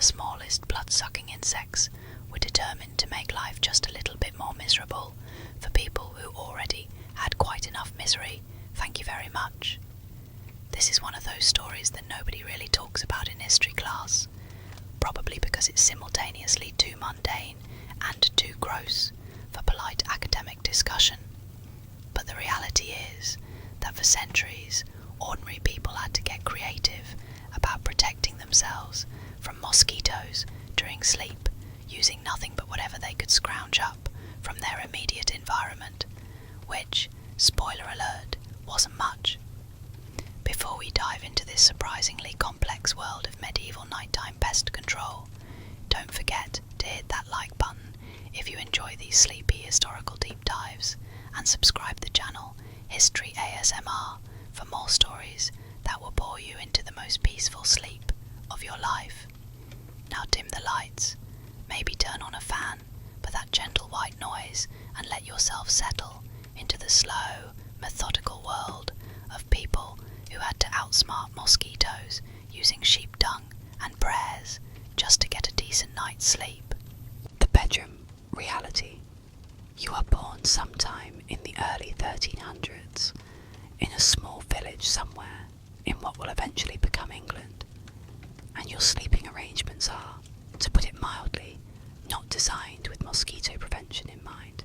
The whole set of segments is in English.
the smallest blood-sucking insects were determined to make life just a little bit more miserable for people who already had quite enough misery, thank you very much. This is one of those stories that nobody really talks about in history class, probably because it's simultaneously too mundane and too gross for polite academic discussion. But the reality is that for centuries, ordinary people had to get creative about protecting themselves from mosquitoes during sleep, using nothing but whatever they could scrounge up from their immediate environment, which, spoiler alert, wasn't much. Before we dive into this surprisingly complex world of medieval nighttime pest control, don't forget to hit that like button if you enjoy these sleepy historical deep dives, and subscribe to the channel History ASMR for more stories that will bore you into the most peaceful sleep of your life. Now dim the lights, maybe turn on a fan for that gentle white noise, and let yourself settle into the slow, methodical world of people who had to outsmart mosquitoes using sheep dung and prayers just to get a decent night's sleep. The bedroom reality. You are born sometime in the early 1300s in a small village somewhere in what will eventually become England, and your sleeping arrangements are, to put it mildly, not designed with mosquito prevention in mind.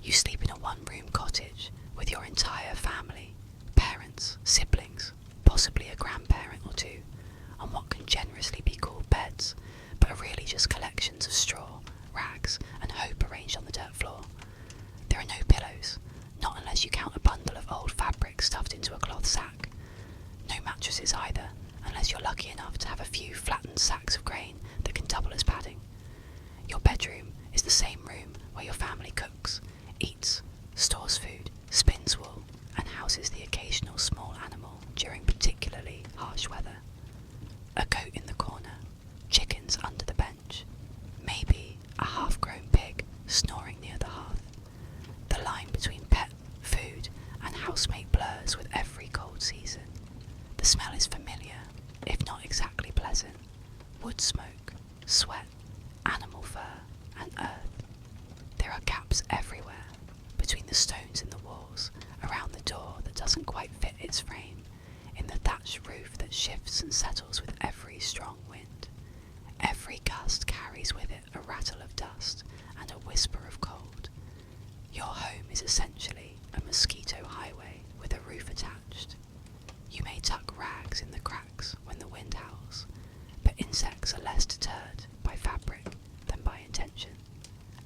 You sleep in a one-room cottage with your entire family, parents, siblings, possibly a grandparent or two, on what can generously be called beds, but are really just collections of straw, rags, and hope arranged on the dirt floor. There are no pillows, not unless you count a bundle of old fabric stuffed into a cloth sack. No mattresses either, unless you're lucky enough to have a few flattened sacks of grain that can double as padding. Your bedroom is the same room where your family cooks, eats, stores food, spins wool, and houses the occasional small animal during particularly harsh weather. A goat in the corner, chickens under the bench, maybe a half-grown pig snoring near the hearth. The line between pet, food, and housemate blurs with every cold season. The smell is familiar, if not exactly pleasant. Wood smoke, sweat, animal fur, and earth. There are gaps everywhere, between the stones in the walls, around the door that doesn't quite fit its frame, in the thatched roof that shifts and settles with every strong wind. Every gust carries with it a rattle of dust and a whisper of cold. Your home is essentially a mosquito highway with a roof attached. You may tuck rags in the cracks when the wind howls, but insects are less deterred by fabric than by intention,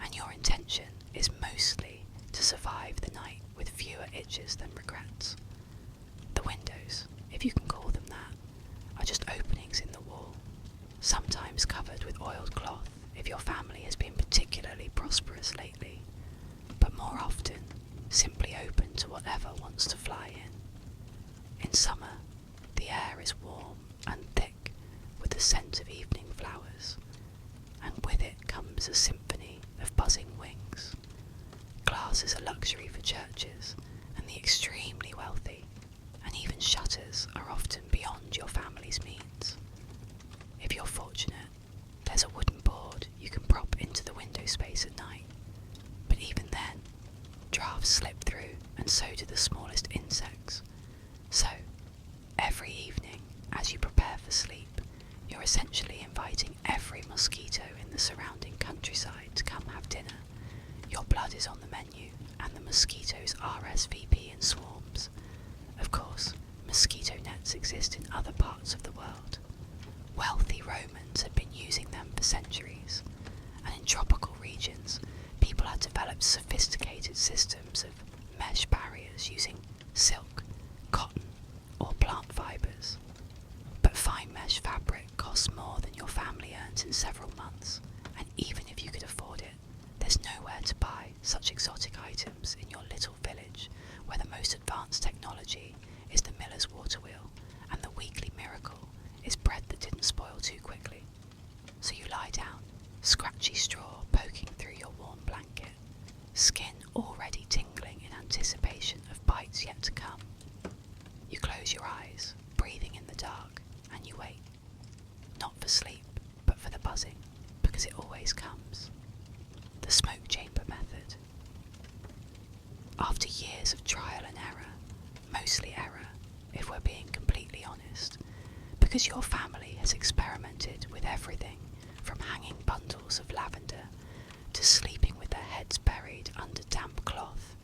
and your intention is mostly to survive the night with fewer itches than regrets. The windows, if you can call them that, are just openings in the wall, sometimes covered with oiled cloth if your family has been particularly prosperous lately, but more often simply open to whatever wants to fly in. In summer, the air is warm and thick with the scent of evening flowers, and with it comes a symphony of buzzing wings. Glass is a luxury for churches and the extremely wealthy, and even shutters are often beyond your family's means. If you're fortunate, there's a wooden board you can prop into the window space at night, but even then, drafts slip through, and so do the smallest insects. So, every evening, as you prepare for sleep, you're essentially inviting every mosquito in the surrounding countryside to come have dinner. Your blood is on the menu, and the mosquitoes RSVP in swarms. Of course, mosquito nets exist in other parts of the world. Wealthy Romans had been using them for centuries, and in tropical regions, people had developed sophisticated systems of mesh barriers using silk, cotton, or plant fibres. But fine mesh fabric costs more than your family earns in several months, and even if you could afford it, there's nowhere to buy such exotic items in your little village where the most advanced technology is the miller's water wheel, and the weekly miracle is bread that didn't spoil too quickly. So you lie down, scratchy straw poking through your warm blanket, skin already tingling in anticipation of bites yet to come. You close your eyes, breathing in the dark, and you wait. Not for sleep, but as it always comes. The smoke chamber method. After years of trial and error, mostly error, if we're being completely honest, because your family has experimented with everything from hanging bundles of lavender to sleeping with their heads buried under damp cloth,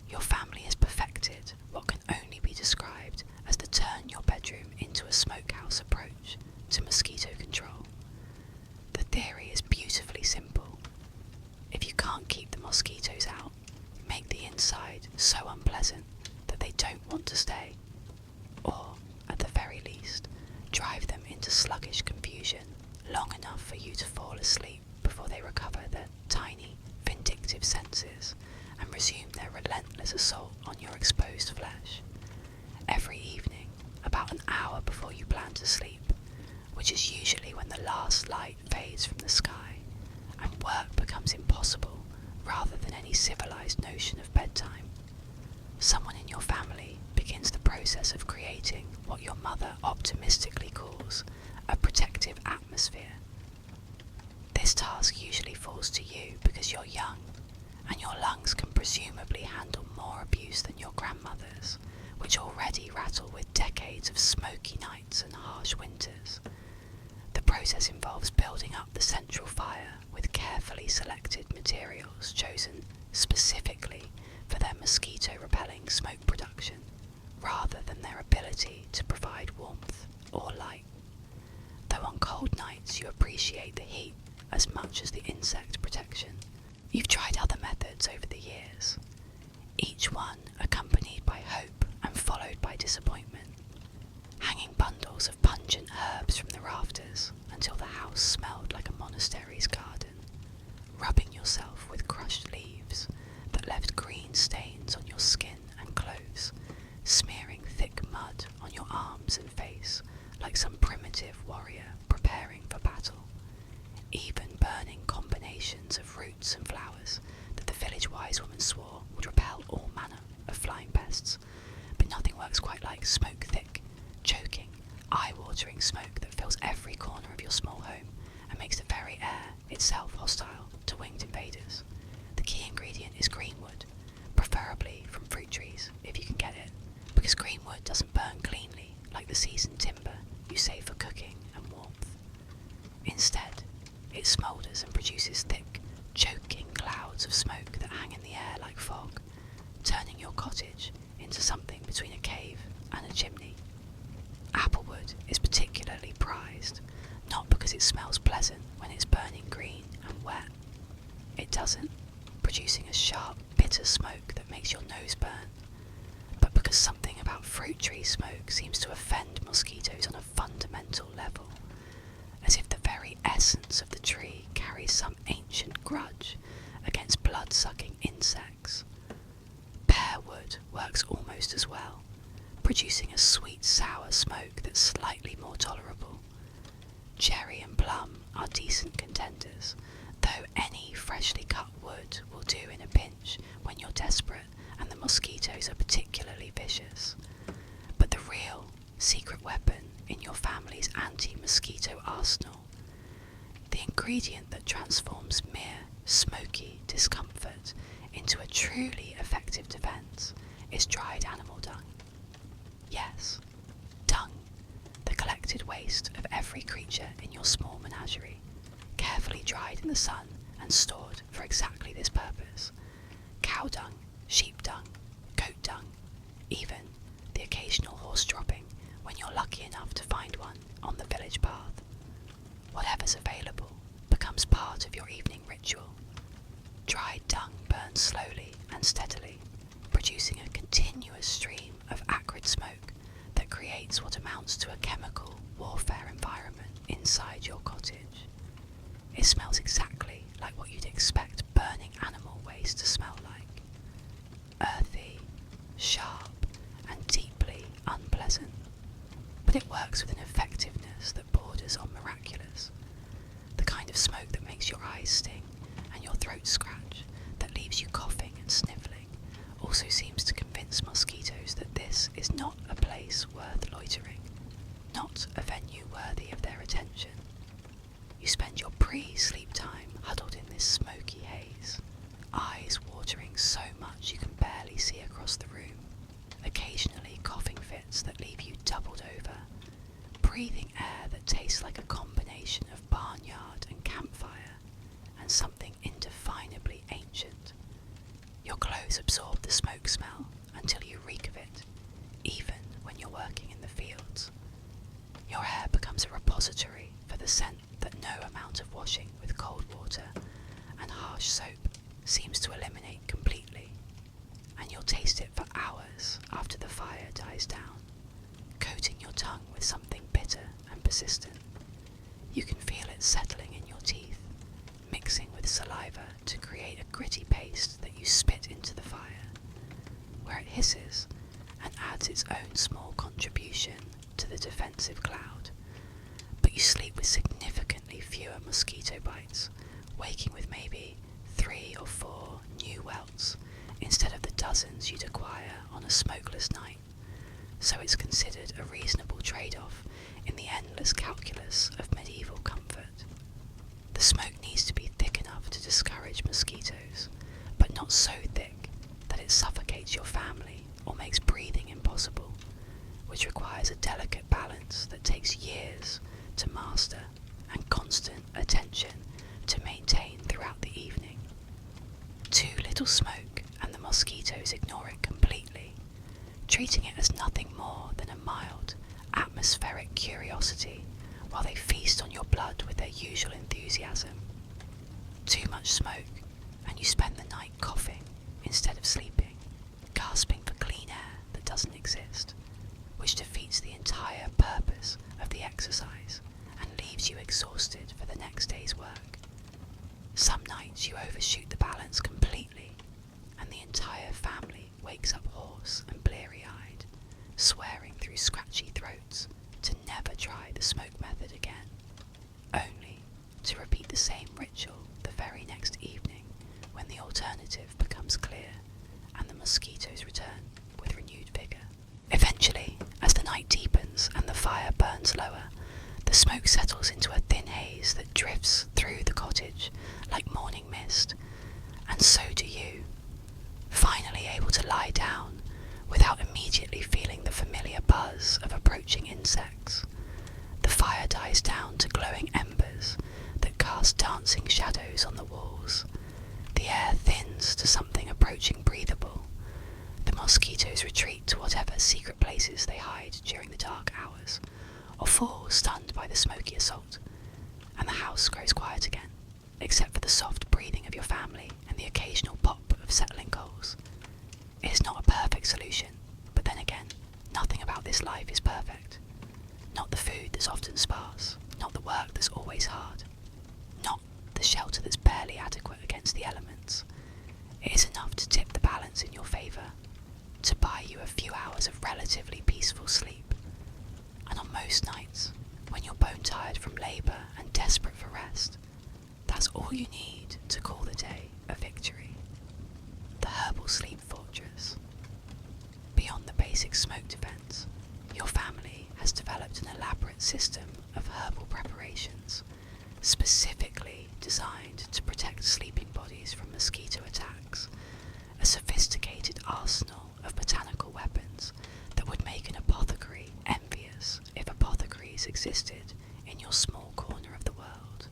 your family has perfected what can only be described as the turn your bedroom into a smokehouse approach to mosquito control. The theory is beautifully simple. If you can't keep the mosquitoes out, make the inside so unpleasant that they don't want to stay, or, at the very least, drive them into sluggish confusion long enough for you to fall asleep before they recover their tiny, vindictive senses and resume their relentless assault on your exposed flesh. Every evening, about an hour before you plan to sleep, which is usually when the last light fades from the sky and work becomes impossible rather than any civilized notion of bedtime, someone in your family begins the process of creating what your mother optimistically calls a protective atmosphere. This task usually falls to you because you're young, and your lungs can presumably handle more abuse than your grandmother's, which already rattle with decades of smoky nights and harsh winters. The process involves building up the central fire with carefully selected materials chosen specifically for their mosquito-repelling smoke production, rather than their ability to provide warmth or light. Though on cold nights you appreciate the heat as much as the insect protection. You've tried other methods over the years, each one accompanied by hope and followed by disappointment. Hanging bundles of pungent herbs from the rafters until the house smelled like a monastery's garden, rubbing yourself with crushed leaves that left green stains on your skin and clothes, smearing thick mud on your arms and face like some primitive warrior preparing for battle. Even burning combinations of roots and flowers that the village wise woman swore would repel all manner of flying pests, but nothing works quite like smoke-thick, choking, eye-watering smoke that fills every corner of your small home and makes the very air itself hostile to winged invaders. The key ingredient is green wood, preferably from fruit trees if you can get it, because green wood doesn't burn cleanly like the seasoned timber you save for cooking and warmth. Instead, it smoulders and produces thick, choking clouds of smoke that hang in the air like fog, turning your cottage into something between a cave and a chimney. Applewood is particularly prized, not because it smells pleasant when it's burning green and wet. It doesn't, producing a sharp, bitter smoke that makes your nose burn, but because something about fruit tree smoke seems to offend mosquitoes on a fundamental level, as if the very essence of the tree carries some ancient grudge against blood-sucking insects. Pear wood works almost as well, producing a sweet sour smoke that's slightly more tolerable. Cherry and plum are decent contenders, though any freshly cut wood will do in a pinch when you're desperate and the mosquitoes are particularly vicious. But the real secret weapon in your family's anti-mosquito arsenal, the ingredient that transforms mere smoky discomfort into a truly effective defense, is dried animal dung. Yes, dung, the collected waste of every creature in your small menagerie, carefully dried in the sun and stored for exactly this purpose. Cow dung, sheep dung, goat dung, even the occasional horse dropping when you're lucky enough to find one on the village path. Whatever's available becomes part of your evening ritual. Dried dung burns slowly and steadily, producing a continuous stream of acrid smoke that creates what amounts to a chemical warfare environment inside your cottage. It smells exactly like what you'd expect burning animal waste to smell like. Earthy, sharp, and deeply unpleasant. But it works with an effectiveness that borders on miraculous. The kind of smoke that makes your eyes sting and your throat scratch, that leaves you coughing and snivelling, also seems to convince mosquitoes that this is not a place worth loitering, not a venue worthy of their attention. You You spend your pre-sleep time huddled in this smoky haze, eyes watering so much you can barely see across the room, occasionally coughing fits that leave you doubled over, breathing air that tastes like a combination of barnyard and campfire, and something indefinably ancient. Your clothes absorb the smoke smell until you reek of it, even when you're working in the fields. Your hair becomes a repository for the scent that no amount of washing with cold water and harsh soap seems to eliminate completely, and you'll taste it for hours after the fire dies down, coating your tongue with something bitter and persistent. You can feel it settling in your teeth, mixing with saliva to create a gritty paste that you spit into the fire, where it hisses and adds its own small contribution to the defensive cloud. But you sleep with significantly fewer mosquito bites, waking with maybe 3 or 4 new welts instead of the dozens you'd acquire on a smokeless night. So it's considered a reasonable trade-off in the endless calculus of medieval comfort. The smoke needs to be thick enough to discourage mosquitoes, but not so thick that it suffocates your family or makes breathing impossible, which requires a delicate balance that takes years to master and constant attention to maintain throughout the evening. Too little smoke and the mosquitoes ignore it completely, treating it as nothing more than a mild, atmospheric curiosity while they feast on your blood with their usual enthusiasm. Too much smoke, and you spend the night coughing instead of sleeping, gasping for clean air that doesn't exist, which defeats the entire purpose of the exercise and leaves you exhausted for the next day's work. Some nights you overshoot the balance completely, and the entire family wakes up hoarse and bleary-eyed, swearing through scratchy throats to never try the smoke method again, only to repeat the same ritual the very next evening when the alternative becomes clear and the mosquitoes return with renewed vigour. Eventually, as the night deepens and the fire burns lower, the smoke settles into a thin haze that drifts through the cottage like morning mist, and so do you, finally able to lie down without immediately feeling the familiar buzz of approaching insects. The fire dies down to glowing embers that cast dancing shadows on the walls. The air thins to something approaching breathable. The mosquitoes retreat to whatever secret places they hide during the dark hours, or fall stunned by the smoky assault, and the house grows quiet again, except for the soft breathing of your family and the occasional pop of settling coals. It is not a perfect solution, but then again, nothing about this life is perfect. Not the food that's often sparse, not the work that's always hard, not the shelter that's barely adequate against the elements. It is enough to tip the balance in your favour, to buy you a few hours of relatively peaceful sleep. And on most nights, when you're bone-tired from labour and desperate for rest, that's all you need to call the day a victory. The herbal sleep fortress. Beyond the basic smoke defence, your family has developed an elaborate system of herbal preparations, specifically designed to protect sleeping bodies from mosquito attacks, a sophisticated arsenal of botanical weapons that would make an apothecary envious if apothecaries existed in your small corner of the world.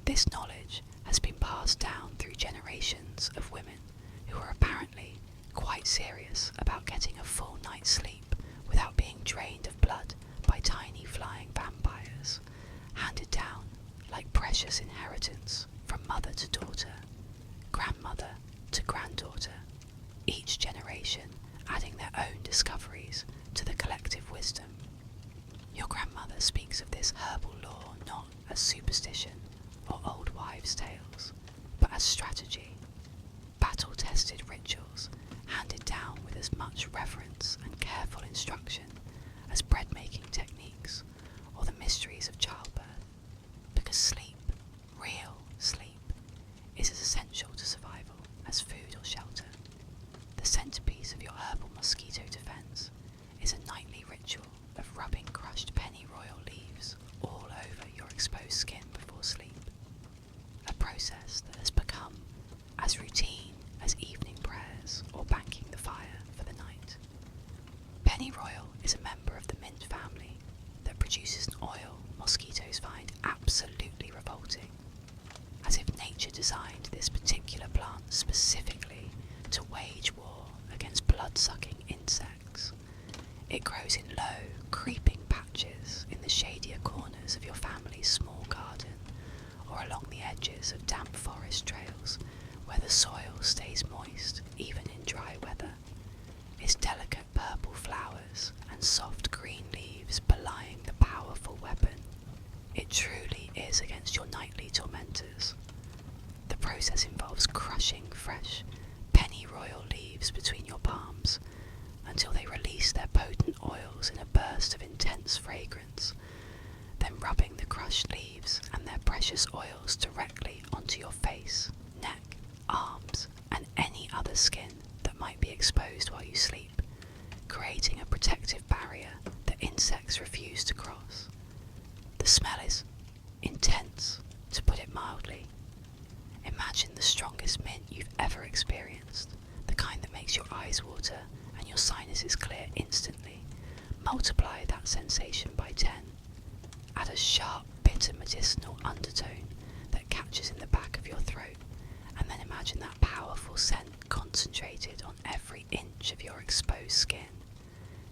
This knowledge has been passed down through generations of women who are apparently quite serious about getting a full night's sleep without being drained of blood by tiny flying vampires, handed down like precious inheritance from mother to daughter, grandmother to granddaughter, each generation adding their own discoveries to the collective wisdom. Your grandmother speaks of this herbal lore not as superstition or old wives' tales, but as strategy, battle-tested rituals handed down with as much reverence and careful instruction as bread-making techniques or the mysteries of childbirth, because sleep, real sleep, is as essential to survival as food or shelter. The centerpiece of your herbal mosquito defense is a nightly ritual of rubbing crushed pennyroyal leaves all over your exposed skin before sleep. Pennyroyal is a member of the mint family that produces an oil mosquitoes find absolutely revolting, as if nature designed this particular plant specifically to wage war against blood-sucking insects. It grows in low, creeping patches in the shadier corners of your family's small garden, or along the edges of damp forest trails where the soil stays moist even in dry weather. Its delicate purple flowers and soft green leaves belying the powerful weapon. It truly is against your nightly tormentors. The process involves crushing fresh pennyroyal leaves between your palms until they release their potent oils in a burst of intense fragrance, then rubbing the crushed leaves and their precious oils directly onto your face, neck, arms, and any other skin that might be exposed while you sleep, creating a protective barrier that insects refuse to cross. The smell is intense, to put it mildly. Imagine the strongest mint you've ever experienced, the kind that makes your eyes water and your sinuses clear instantly. Multiply that sensation by 10. Add a sharp, bitter medicinal undertone that catches in the back of your throat, and then imagine that powerful scent concentrated on every inch of your exposed skin,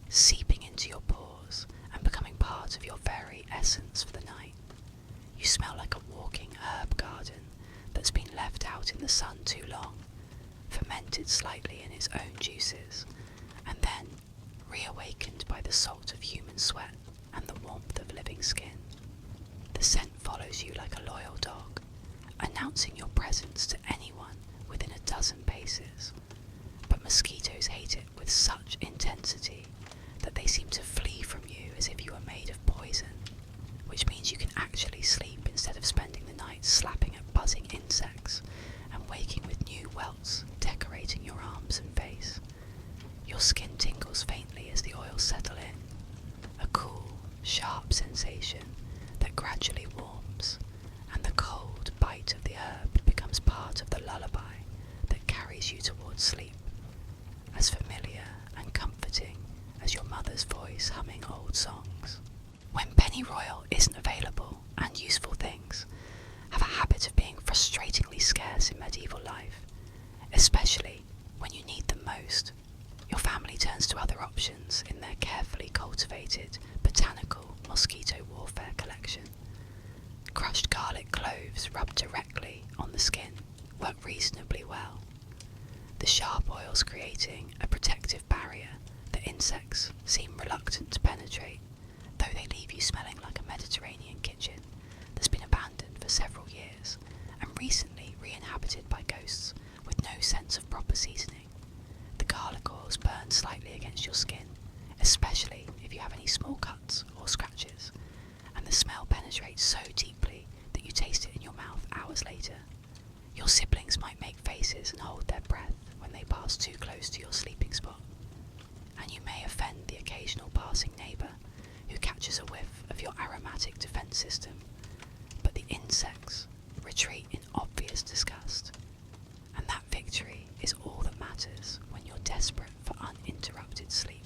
seeping into your pores and becoming part of your very essence for the night. You smell like a walking herb garden that's been left out in the sun too long, fermented slightly in its own juices, and then reawakened by the salt of human sweat and the warmth of living skin. The scent follows you like a loyal dog, announcing your presence to anyone within a dozen paces. But mosquitoes hate it with such intensity that they seem to flee from you as if you were made of poison, which means you can actually sleep instead of spending the night slapping at buzzing insects and waking with new welts decorating your arms and face. Your skin tingles faintly as the oils settle in, a cool, sharp sensation that gradually warms, and the cold bite of the herb becomes part of the lullaby that carries you towards sleep, as familiar and comforting as your mother's voice humming old songs. When pennyroyal isn't available, and useful things have a habit of being frustratingly scarce in medieval life, especially when you need them most, your family turns to other options in their carefully cultivated botanical mosquito warfare collection. Crushed garlic cloves rubbed directly on the skin work reasonably well, the sharp oils creating a protective barrier that insects seem reluctant to penetrate, though they leave you smelling like a Mediterranean kitchen that's been abandoned for several years and recently re-inhabited by ghosts with no sense of proper seasoning. The garlic oils burn slightly against your skin, especially if you have any small cuts or scratches, and the smell penetrates so deeply that you taste it in your mouth hours later. Your siblings might make faces and hold their breath when they pass too close to your sleeping spot, and you may offend the occasional passing neighbour who catches a whiff of your aromatic defence system, but the insects retreat in obvious disgust, and that victory is all that matters when you're desperate for uninterrupted sleep.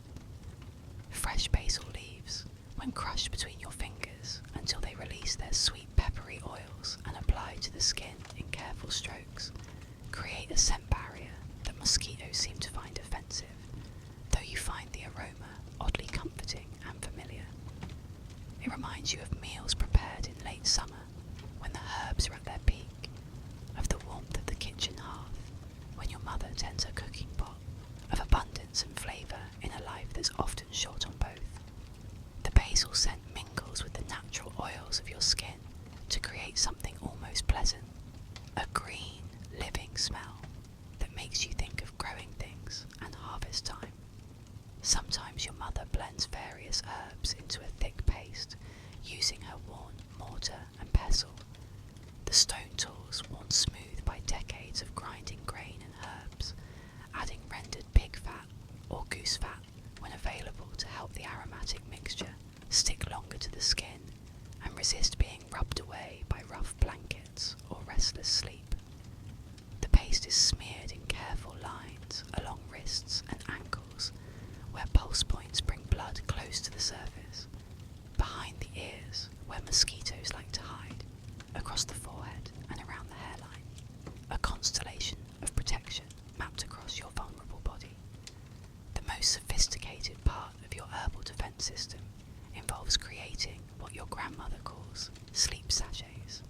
Fresh basil leaves, when crushed between your fingers until they release their sweet peppery oils and apply to the skin in careful strokes, create a scent barrier that mosquitoes seem to find offensive, though you find the aroma oddly comforting and familiar. It reminds you of meals prepared in late summer when the herbs are at their peak, of the warmth of the kitchen hearth when your mother tends her cooking pot, of abundance and flavour in a life that's often short on both. The basil scent mingles with the natural oils of your skin to create something almost pleasant, a green, living smell that makes you think of growing things and harvest time. Sometimes your mother blends various herbs into a thick paste using her worn mortar and pestle, the stone tools worn smooth by decades of grinding grain and herbs, adding rendered pig fat or goose fat when available to help the aromatic mixture stick longer to the skin and resist being rubbed away by rough blankets or restless sleep. The paste is smeared in careful lines along wrists and ankles where pulse points bring close to the surface, behind the ears where mosquitoes like to hide, across the forehead and around the hairline, a constellation of protection mapped across your vulnerable body. The most sophisticated part of your herbal defense system involves creating what your grandmother calls sleep sachets,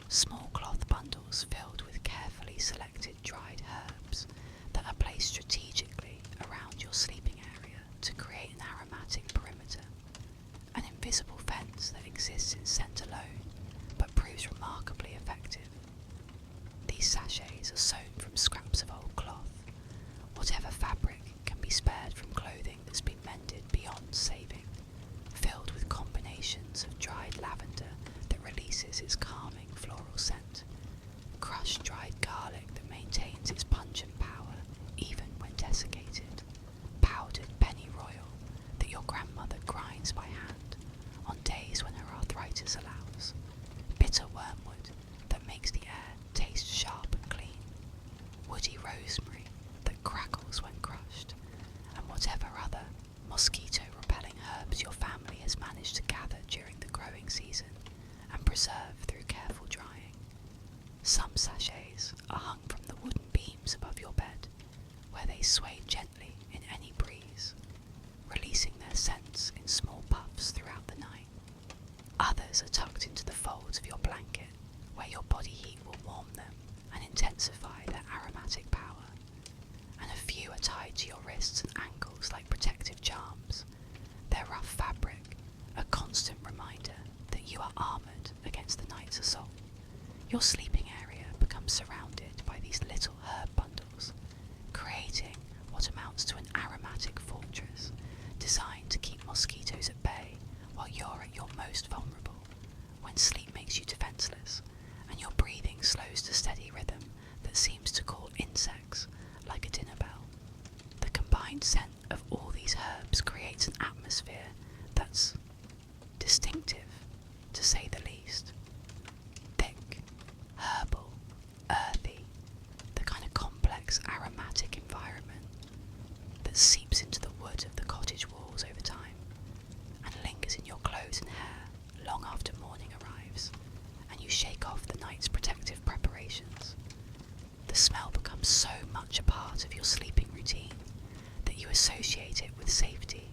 small cloth bundles filled with carefully selected dried herbs that are placed strategically around your sleeping area to create an aromatic perimeter, an invisible fence that exists in scent alone but proves remarkably effective. These sachets are sewn from scraps of old cloth. Whatever fabric can be spared from clothing that's been mended beyond saving, filled with combinations of dried lavender that releases its calming floral scent, crushed dried garlic that maintains its pungent power even when desiccated, powdered pennyroyal that your grandmother grinds by hand on days when her arthritis allows, bitter wormwood that makes the air taste sharp and clean, woody rosemary that crackles when crushed, and whatever other mosquito-repelling herbs your family has managed to gather during the growing season and preserve through careful drying. Some sachets are hung from the wooden beams above your bed, where they sway gently in any breeze, releasing their scents in small puffs throughout the night. Others are tucked into the folds of your blanket, where your body heat will warm them and intensify their aromatic power. And a few are tied to your wrists and ankles like protective charms, their rough fabric a constant reminder that you are armoured against the night's assault. Your sleeping area becomes surrounded by these little herb bundles, creating what amounts to an aromatic fortress designed to keep mosquitoes at bay while you're at your most vulnerable, when sleep makes you defenceless and your breathing slows to steady rhythm that seems to call insects like a dinner bell. The combined scent of all these herbs creates an atmosphere that's distinctive, to say the least. Thick, herbal, earthy, the kind of complex aromatic environment that seeps into the wood of the cottage walls over time and lingers in your clothes and hair long after morning arrives and you shake off the night's protective preparations. The smell becomes so much a part of your sleeping routine that you associate it with safety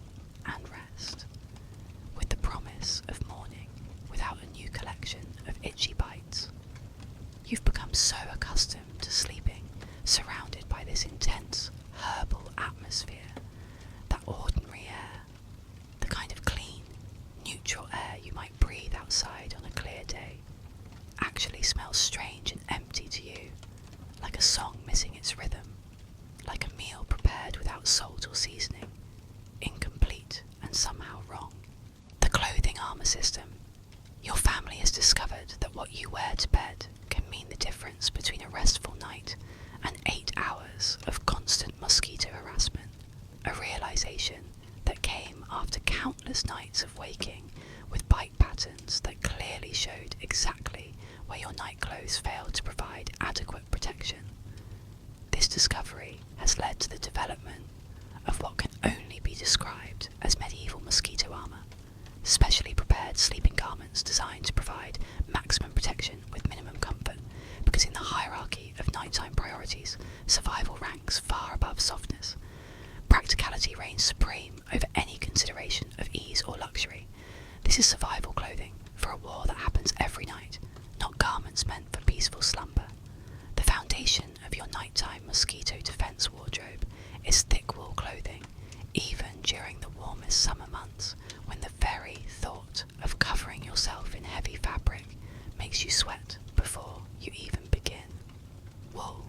and rest, with the promise of morning without a new collection of itchy bites. You've become so accustomed to sleeping surrounded by this intense herbal atmosphere that ordinary air, the kind of clean, neutral air you might breathe outside on a clear day, actually smells strange and empty to you, like a song missing its rhythm, like a meal prepared without salt or seasoning, incomplete and somehow wrong. The clothing armour system. Your family has discovered that what you wear to bed can mean the difference between a restful night and 8 hours of constant mosquito harassment, a realisation that came after countless nights of waking with bite patterns that clearly showed exactly where your nightclothes failed to provide adequate protection. This discovery has led to the development of what can only be described as medieval mosquito armour, specially prepared sleeping garments designed to provide maximum protection with minimum comfort, because in the hierarchy of nighttime priorities, survival ranks far above softness. Practicality reigns supreme over any consideration of ease or luxury. This is survival clothing for a war that happens every night, not garments meant for peaceful slumber. The foundation of your nighttime mosquito defense wardrobe is thick wool clothing, even during the warmest summer months, when the very thought of covering yourself in heavy fabric makes you sweat before you even begin. Wool,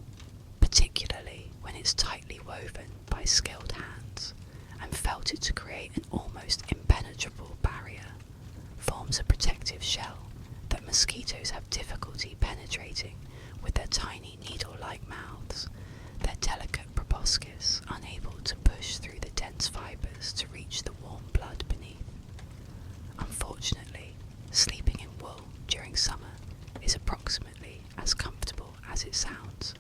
particularly when it's tightly woven by skilled hands and felted to create an almost impenetrable barrier, forms a protective shell that mosquitoes have difficulty penetrating with their tiny needle-like mouths, their delicate proboscis unable to push through the dense fibres to reach the warm blood beneath. Unfortunately, sleeping in wool during summer is approximately as comfortable as it sounds,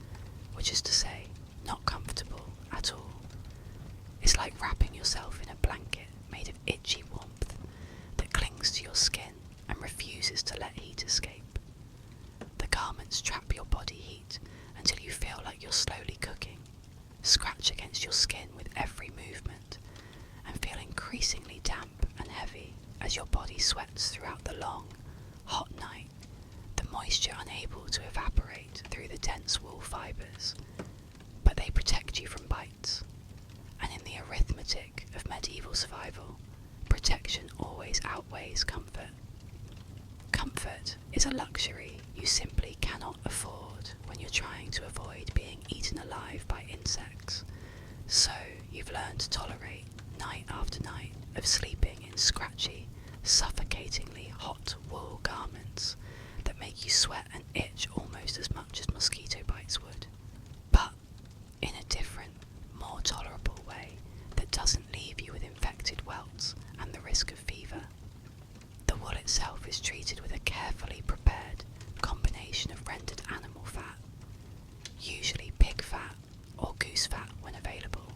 which is to say, not comfortable at all. It's like wrapping yourself in a blanket made of itchy as your body sweats throughout the long, hot night, the moisture unable to evaporate through the dense wool fibres, but they protect you from bites. And in the arithmetic of medieval survival, protection always outweighs comfort. Comfort is a luxury you simply cannot afford when you're trying to avoid being eaten alive by insects, so you've learned to tolerate night after night of sleeping in scratchy, suffocatingly hot wool garments that make you sweat and itch almost as much as mosquito bites would, but in a different, more tolerable way that doesn't leave you with infected welts and the risk of fever. The wool itself is treated with a carefully prepared combination of rendered animal fat, usually pig fat or goose fat when available,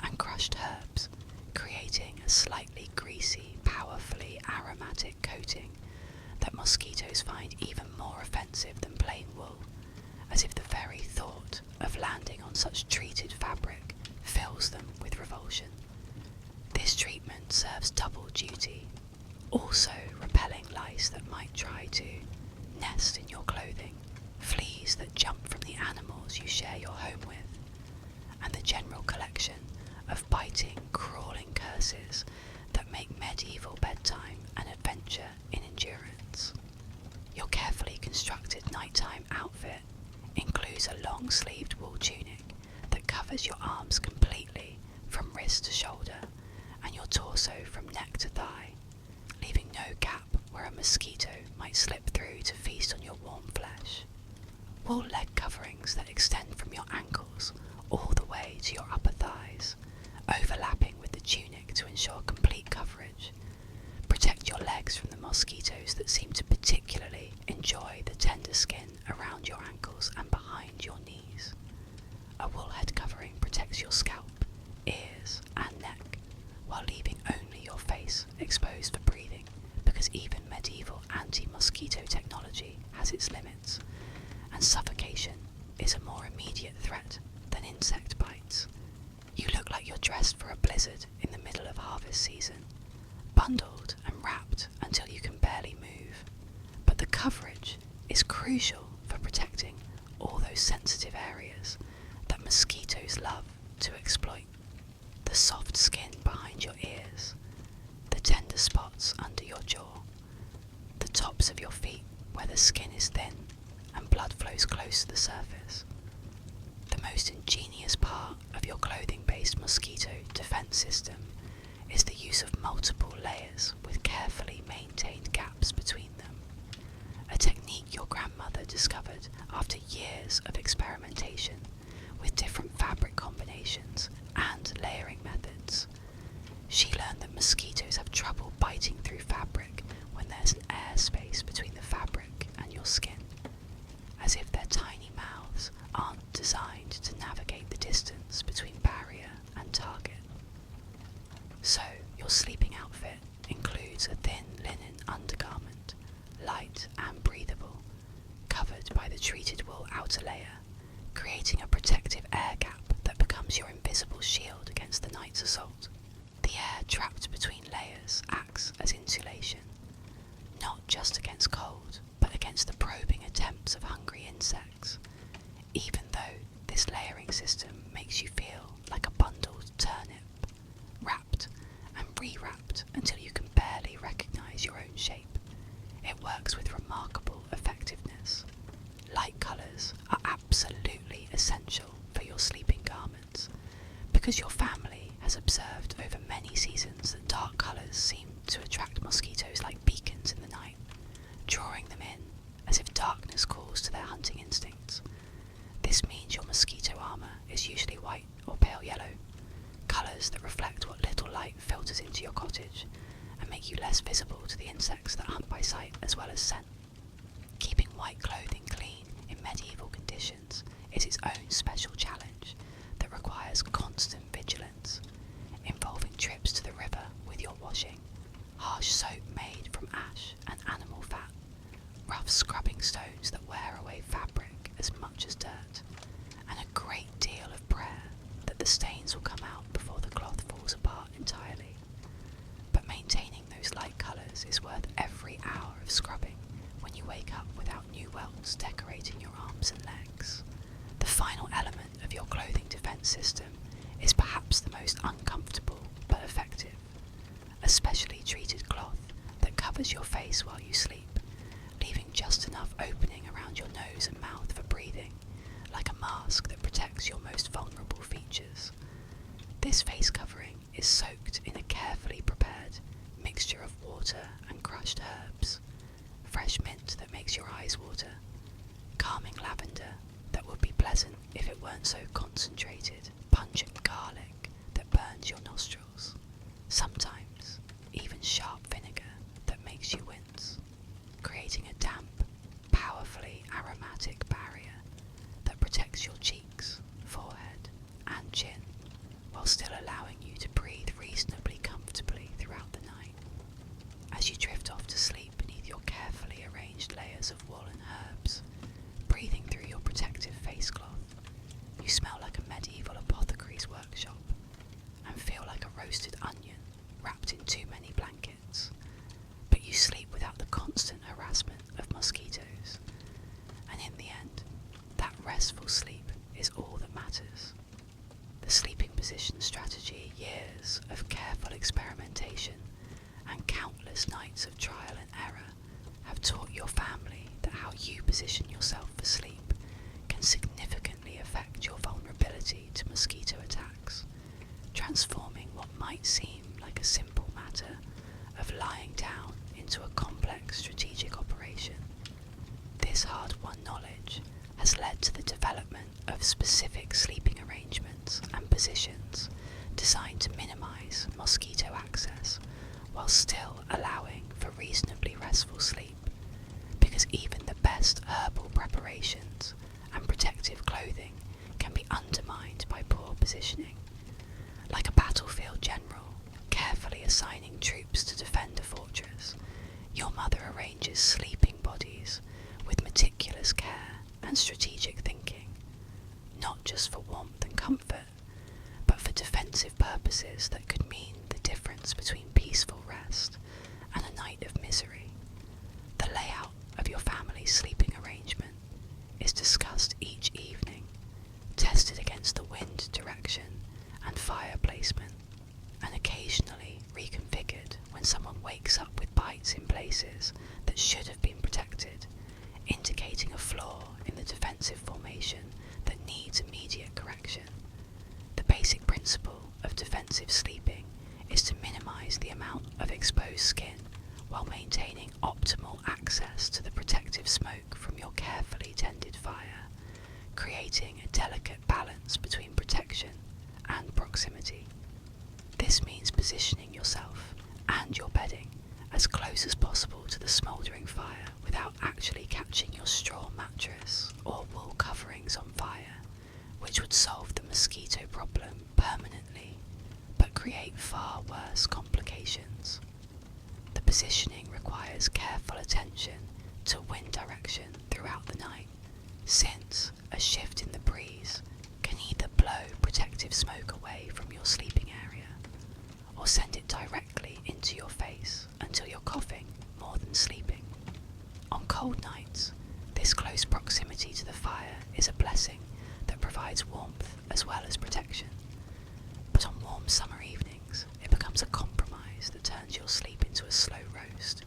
and crushed herbs, creating a slightly greasy, powerfully aromatic coating that mosquitoes find even more offensive than plain wool, as if the very thought of landing on such treated fabric fills them with revulsion. This treatment serves double duty, also repelling lice that might try to nest in your clothing, fleas that jump from the animals you share your home with, and the general collection of biting, crawling curses that make medieval bedtime an adventure in endurance. Your carefully constructed nighttime outfit includes a long-sleeved wool tunic that covers your arms completely from wrist to shoulder, and your torso from neck to thigh, leaving no gap where a mosquito might slip through to feast on your warm flesh. Wool leg coverings that extend from your ankles all the way to your upper thighs, overlapping with the tunic to ensure complete coverage. Protect your legs from the mosquitoes that seem to particularly enjoy the tender skin around your ankles and behind your knees. A wool head covering protects your scalp, ears, and neck, while leaving only your face exposed for breathing, because even medieval anti-mosquito technology has its limits, and suffocation is a more immediate threat than insect bites. You look like you're dressed for a blizzard in the middle of harvest season, bundled and wrapped until you can barely move, but the coverage is crucial for protecting all those sensitive areas that mosquitoes love to exploit. The soft skin behind your ears, the tender spots under your jaw, the tops of your feet where the skin is thin and blood flows close to the surface. The most ingenious part of your clothing-based mosquito defense system is the use of multiple layers with carefully maintained gaps between them, a technique your grandmother discovered after years of experimentation with different fabric combinations and layering methods. She learned that mosquitoes have trouble biting through fabric when there's an air space between the fabric and your skin, as if their tiny mouths aren't designed to navigate the distance between barrier and target. So, your sleeping outfit includes a thin linen undergarment, light and breathable, covered by the treated wool outer layer, creating a protective air gap that becomes your invisible shield against the night's assault. The air trapped between layers acts as insulation, not just against cold, but against the probing attempts of hungry insects, even though this layering system makes you feel like a bundled turnip, wrapped and rewrapped until you can barely recognise your own shape. It works with remarkable effectiveness. Light colours are absolutely essential for your sleeping garments, because your family has observed over many seasons that dark colours seem to attract mosquitoes like beacons in the night, drawing them in as if darkness calls to their hunting instincts. This means your mosquito armour is usually white or pale yellow, colours that reflect what little light filters into your cottage and make you less visible to the insects that hunt by sight as well as scent. Keeping white clothing clean in medieval conditions is its own special challenge that requires constant vigilance, involving trips to the river with your washing, harsh soap made from ash and animal fat, rough scrubbing stones that wear away fabric as much as dirt, and a great deal of prayer that the stains will come out before the cloth falls apart entirely. But maintaining those light colours is worth every hour of scrubbing when you wake up without new welts decorating your arms and legs. The final element of your clothing defense system is perhaps the most uncomfortable but effective: a specially treated cloth that covers your face while you sleep, leaving just enough opening around your nose and mouth for breathing, like a mask that protects your most vulnerable features. This face covering is soaked in a carefully prepared mixture of water and crushed herbs, fresh mint that makes your eyes water, calming lavender that would be pleasant if it weren't so concentrated, pungent garlic that burns your nostrils, sometimes even sharp vinegar that makes you wince, creating a damp, powerfully aromatic barrier that protects your cheeks, forehead, and chin, while still allowing you to breathe reasonably comfortably throughout the night. As you drift off to sleep beneath your carefully arranged layers of wool and herbs, breathing through your protective face cloth, you smell like a medieval apothecary's workshop and feel like a roasted onion wrapped in too many blankets. But you sleep without the constant harassment of mosquitoes, and in the end, that restful sleep is all that matters. The sleeping position strategy, years of careful experimentation and countless nights of trial and error have taught your family that how you position yourself for sleep can significantly affect your vulnerability to mosquito attacks, transforming what might seem like a simple matter of lying down into a complex strategic operation. This hard-won knowledge has led to the development of specific sleeping arrangements and positions designed to minimize mosquito access while still allowing for reasonably restful sleep, because even the best herbal preparations and protective clothing can be undermined by poor positioning. Like a battlefield general carefully assigning troops to defend a fortress, your mother arranges sleeping bodies with meticulous care and strategic thinking, not just for warmth and comfort, but for defensive purposes that could mean the difference between peaceful rest and a night of misery. The layout of your family's sleeping arrangement is discussed each evening, tested against the wind direction and fire placement, and occasionally reconfigured when someone wakes up with bites in places that should have been protected, indicating a flaw in the defensive formation that needs immediate correction. The basic principle of defensive sleeping is to minimize the amount of exposed skin while maintaining optimal access to the protective smoke from your carefully tended fire, creating a delicate balance between protection and proximity. This means positioning yourself and your bedding as close as possible to the smouldering fire without actually catching your straw mattress or wool coverings on fire, which would solve the mosquito problem permanently, but create far worse complications. The positioning requires careful attention to wind direction throughout the night, since a shift in the breeze can either blow protective smoke away from your sleeping area or send it directly into your face until you're coughing more than sleeping. On cold nights, this close proximity to the fire is a blessing that provides warmth as well as protection. But on warm summer evenings, it becomes a compromise that turns your sleep into a slow roast,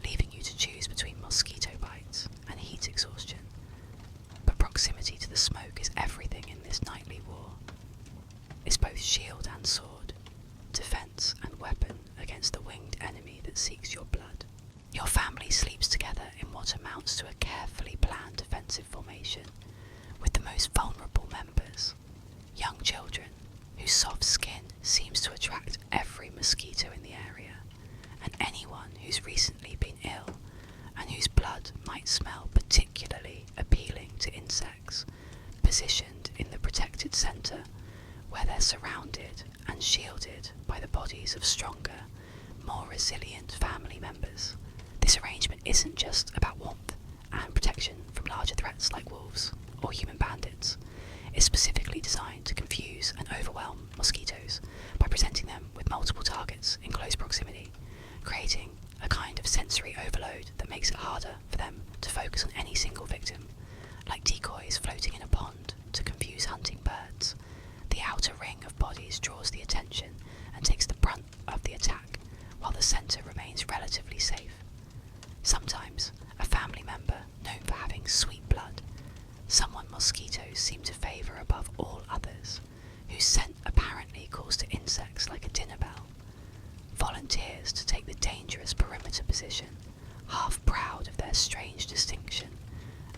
leaving you to choose between mosquito bites and heat exhaustion. But proximity to the smoke is everything in this nightly war. It's both shield and sword, defense and weapon against the winged enemy that seeks your blood. Your family sleeps together in what amounts to a carefully planned defensive formation, with the most vulnerable members, young children whose soft skin seems to attract every mosquito in the area, and anyone who's recently been ill and whose blood might smell particularly appealing to insects, positioned in the protected centre where they're surrounded and shielded by the bodies of stronger, more resilient family members. This arrangement isn't just about warmth and protection from larger threats like wolves or human bandits. It's specifically designed to confuse and overwhelm mosquitoes by presenting them with multiple targets in close proximity, creating a kind of is relatively safe. Sometimes a family member known for having sweet blood, someone mosquitoes seem to favour above all others, whose scent apparently calls to insects like a dinner bell, volunteers to take the dangerous perimeter position, half proud of their strange distinction,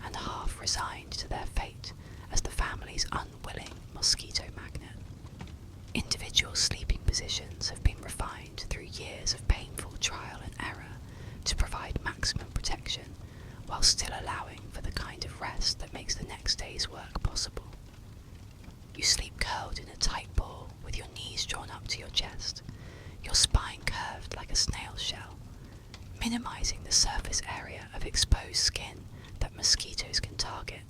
and half resigned to their fate as the family's unwilling mosquito magnet. Individual sleeping positions have been refined through years of painful trial and error to provide maximum protection, while still allowing for the kind of rest that makes the next day's work possible. You sleep curled in a tight ball with your knees drawn up to your chest, your spine curved like a snail's shell, minimizing the surface area of exposed skin that mosquitoes can target,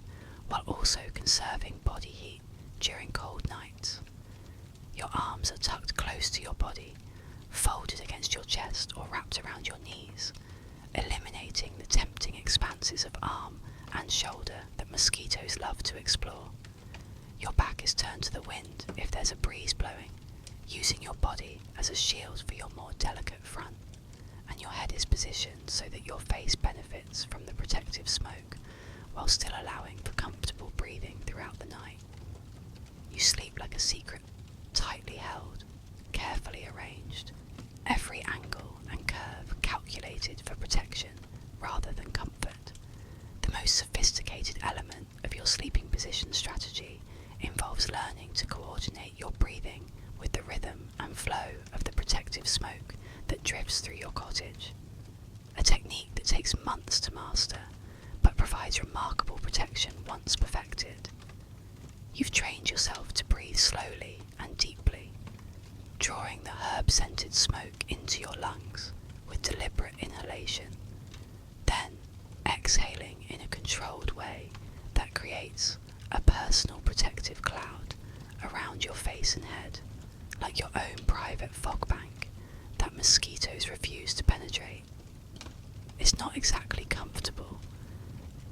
while also conserving body heat during cold nights. Your arms are tucked close to your body, folded against your chest or wrapped around your knees, eliminating the tempting expanses of arm and shoulder that mosquitoes love to explore. Your back is turned to the wind if there's a breeze blowing, using your body as a shield for your more delicate front, and your head is positioned so that your face benefits from the protective smoke, while still allowing for comfortable breathing throughout the night. You sleep like a secret, tightly held, carefully arranged, every angle and curve calculated for protection rather than comfort. The most sophisticated element of your sleeping position strategy involves learning to coordinate your breathing with the rhythm and flow of the protective smoke that drifts through your cottage, a technique that takes months to master, but provides remarkable protection once perfected. You've trained yourself to breathe slowly and deeply, drawing the herb-scented smoke into your lungs with deliberate inhalation, then exhaling in a controlled way that creates a personal protective cloud around your face and head, like your own private fog bank that mosquitoes refuse to penetrate. It's not exactly comfortable.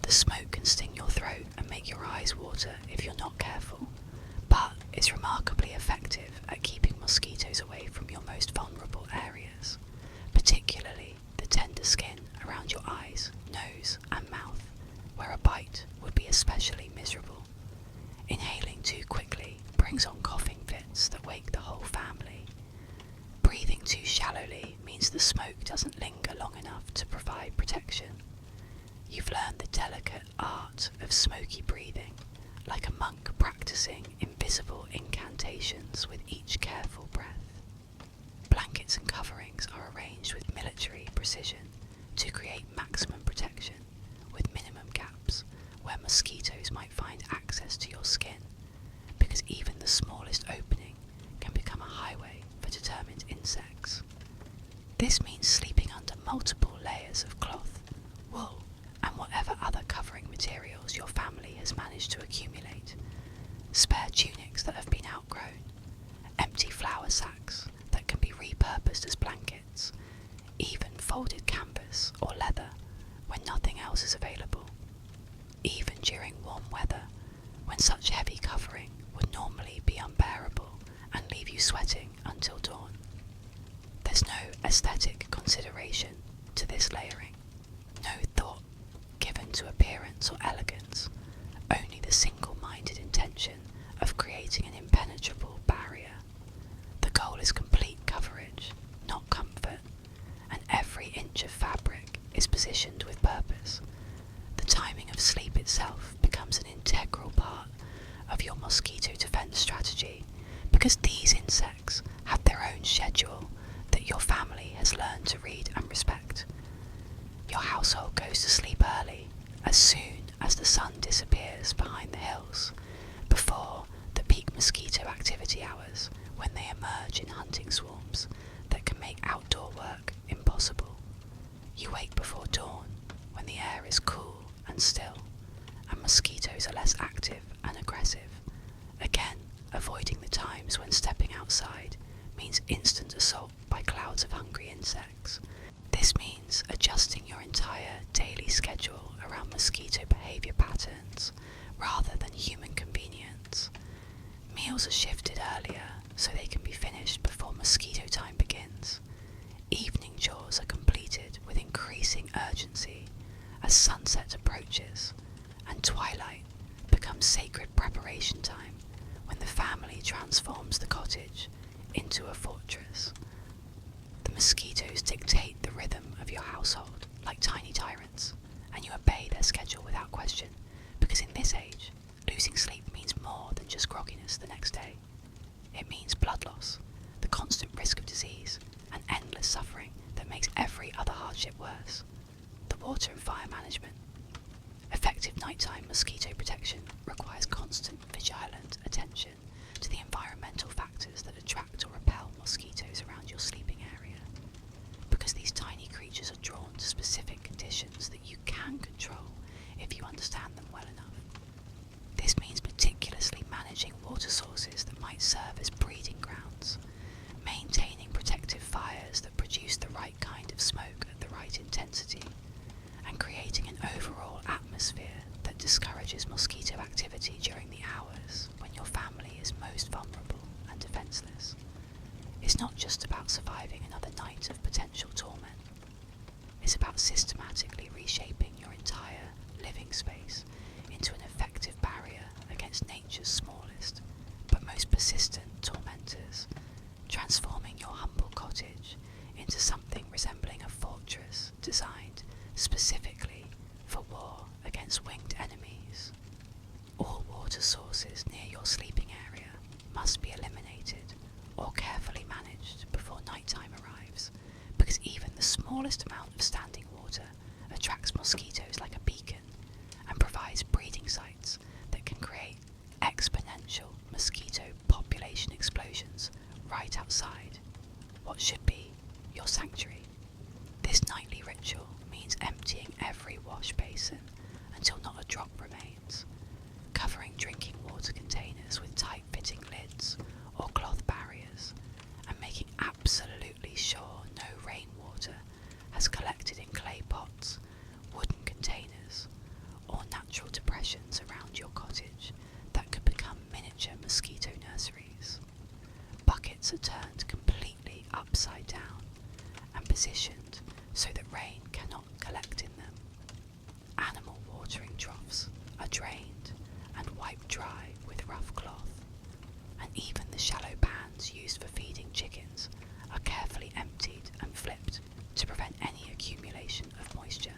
The smoke can sting your throat and make your eyes water if you're not careful, but it's remarkably effective at keeping mosquitoes away from your most vulnerable areas, particularly the tender skin around your eyes, nose and mouth, where a bite would be especially miserable. Inhaling too quickly brings on coughing fits that wake the whole family. Breathing too shallowly means the smoke doesn't linger long enough to provide protection. You've learned the delicate art of smoky breathing, like a monk practicing invisible incantations with each careful breath. Blankets and coverings are arranged with military precision to create maximum protection, with minimum gaps where mosquitoes might find access to your skin, because even the smallest opening can become a highway for determined insects. This means sleeping under multiple layers of cloth, wool, and whatever other covering materials your family has managed to accumulate, spare tunics that have been outgrown, empty flour sacks that can be repurposed as blankets, even folded canvas or leather when nothing else is available. Even during warm weather, when such heavy covering would normally be unbearable and leave you sweating until dawn. There's no aesthetic consideration to this layering, no thought given to appearance or elegance, only the single-minded intention of creating an impenetrable barrier. The goal is complete coverage, not comfort, and every inch of fabric is positioned with purpose. The timing of sleep itself becomes an integral part of your mosquito defense strategy, because these insects have their own schedule that your family has learned to read and respect. Your household goes to sleep early, as soon as the sun disappears behind the hills, before the peak mosquito activity hours, when they emerge in hunting swarms that can make outdoor work impossible. You wake before dawn, when the air is cool and still, and mosquitoes are less active and aggressive. Again, avoiding the times when stepping outside means instant assault by clouds of hungry insects. This means adjusting your entire daily schedule around mosquito behaviour patterns rather than human convenience. Meals are shifted earlier so they can be finished before mosquito time begins. Evening chores are completed urgency as sunset approaches and twilight becomes sacred preparation time when the family transforms the cottage into a fortress. The mosquitoes dictate the rhythm of your household like tiny tyrants, and you obey their schedule without question, because in this age, losing sleep means more than just grogginess the next day. It means blood loss, the constant risk of disease, and endless suffering that makes every other hardship worse. The water and fire management. Effective nighttime mosquito protection requires constant vigilant attention to the environmental factors that attract or repel mosquitoes around your sleeping area. Because these tiny creatures are drawn to specific conditions that you can control if you understand them well enough. This means meticulously managing water sources that might serve as breeding grounds, maintaining protective fires that produce the right kind of smoke at the right intensity, and creating an overall atmosphere that discourages mosquito activity during the hours when your family is most vulnerable and defenseless. It's not just about surviving another night of potential torment. It's about systematically reshaping your entire living space into an effective barrier against nature's smallest but most persistent tormentors, transforming your humble cottage into something resembling a fortress designed specifically for war against winged enemies. All water sources near your sleeping area must be eliminated or carefully managed before nighttime arrives, because even the smallest amount of standing water attracts mosquitoes like a beacon and provides breeding sites that can create exponential mosquito population explosions right outside what should be your sanctuary. This nightly ritual means emptying every wash basin until not a drop remains, covering drinking water containers with tight-fitting lids or cloth barriers, and making absolutely sure no rainwater has collected in clay pots, wooden containers, or natural depressions around your cottage that could become miniature mosquito nurseries. Buckets are turned completely upside down and positioned so that rain cannot collect in them. Animal watering troughs are drained and wiped dry with rough cloth, and even the shallow pans used for feeding chickens are carefully emptied and flipped to prevent any accumulation of moisture.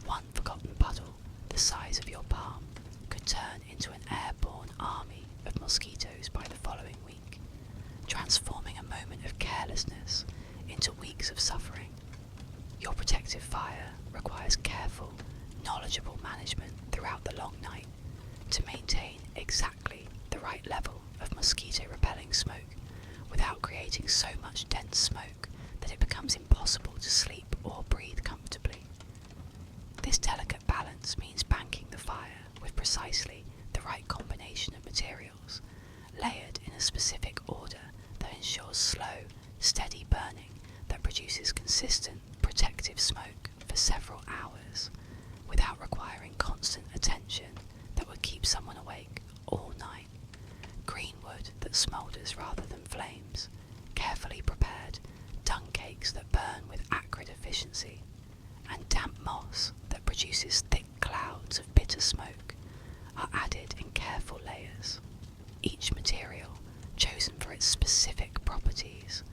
One forgotten puddle the size of your palm could turn into an airborne army of mosquitoes by the following week, transforming a moment of carelessness into weeks of suffering. Your protective fire requires careful, knowledgeable management throughout the long night to maintain exactly the right level of mosquito-repelling smoke without creating so much dense smoke that it becomes impossible to sleep or breathe comfortably. This delicate balance means banking the fire with precisely the right combination of materials, layered in a specific order that ensures slow, steady burning that produces consistent, protective smoke for several hours, without requiring constant attention that would keep someone awake all night. Green wood that smoulders rather than flames, carefully prepared dung cakes that burn with acrid efficiency, and damp moss that produces thick clouds of bitter smoke are added in careful layers, each material chosen for its specific properties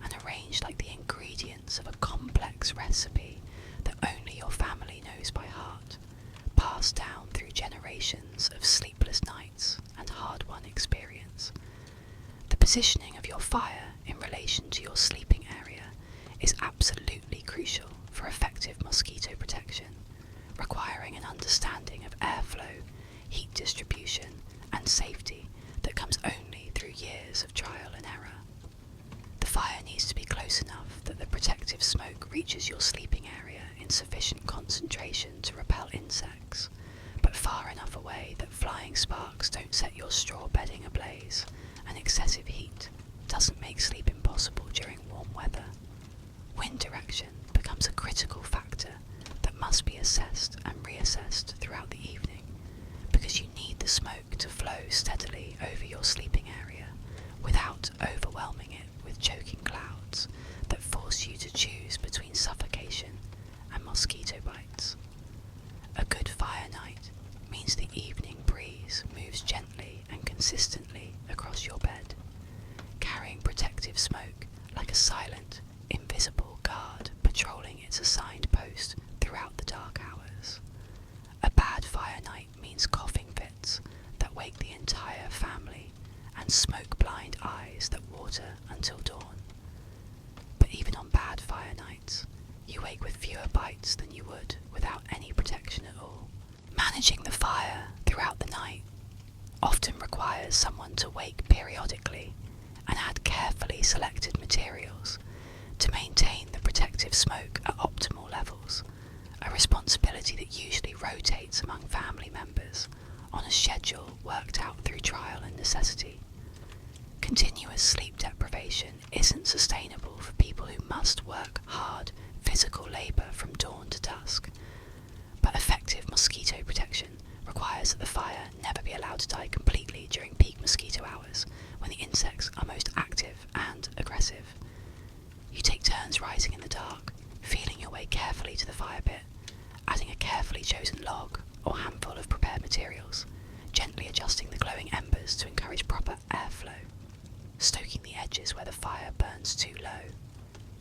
and arranged like the ingredients of a complex recipe that only your family knows by heart, passed down through generations of sleepless nights and hard-won experience. The positioning of your fire in relation to your sleeping area is absolutely crucial for effective mosquito protection, requiring an understanding of airflow, heat distribution, and safety that comes only through years of trial and error. The fire needs to be close enough that the protective smoke reaches your sleeping area in sufficient concentration to repel insects, but far enough away that flying sparks don't set your straw bedding ablaze, and excessive heat doesn't make sleep impossible during warm weather. Wind direction becomes a critical factor that must be assessed and reassessed throughout the evening, because you need the smoke to flow steadily over your sleeping area without overwhelming it with choking clouds that force you to choose between suffocation and mosquito and smoke-blind eyes that water until dawn. But even on bad fire nights, you wake with fewer bites than you would without any protection at all. Managing the fire throughout the night often requires someone to wake periodically and add carefully selected materials to maintain the protective smoke at optimal levels, a responsibility that usually rotates among family members on a schedule worked out through trial and necessity. Continuous sleep deprivation isn't sustainable for people who must work hard physical labour from dawn to dusk, but effective mosquito protection requires that the fire never be allowed to die completely during peak mosquito hours when the insects are most active and aggressive. You take turns rising in the dark, feeling your way carefully to the fire pit, adding a carefully chosen log or handful of prepared materials, gently adjusting the glowing embers to encourage proper airflow, stoking the edges where the fire burns too low.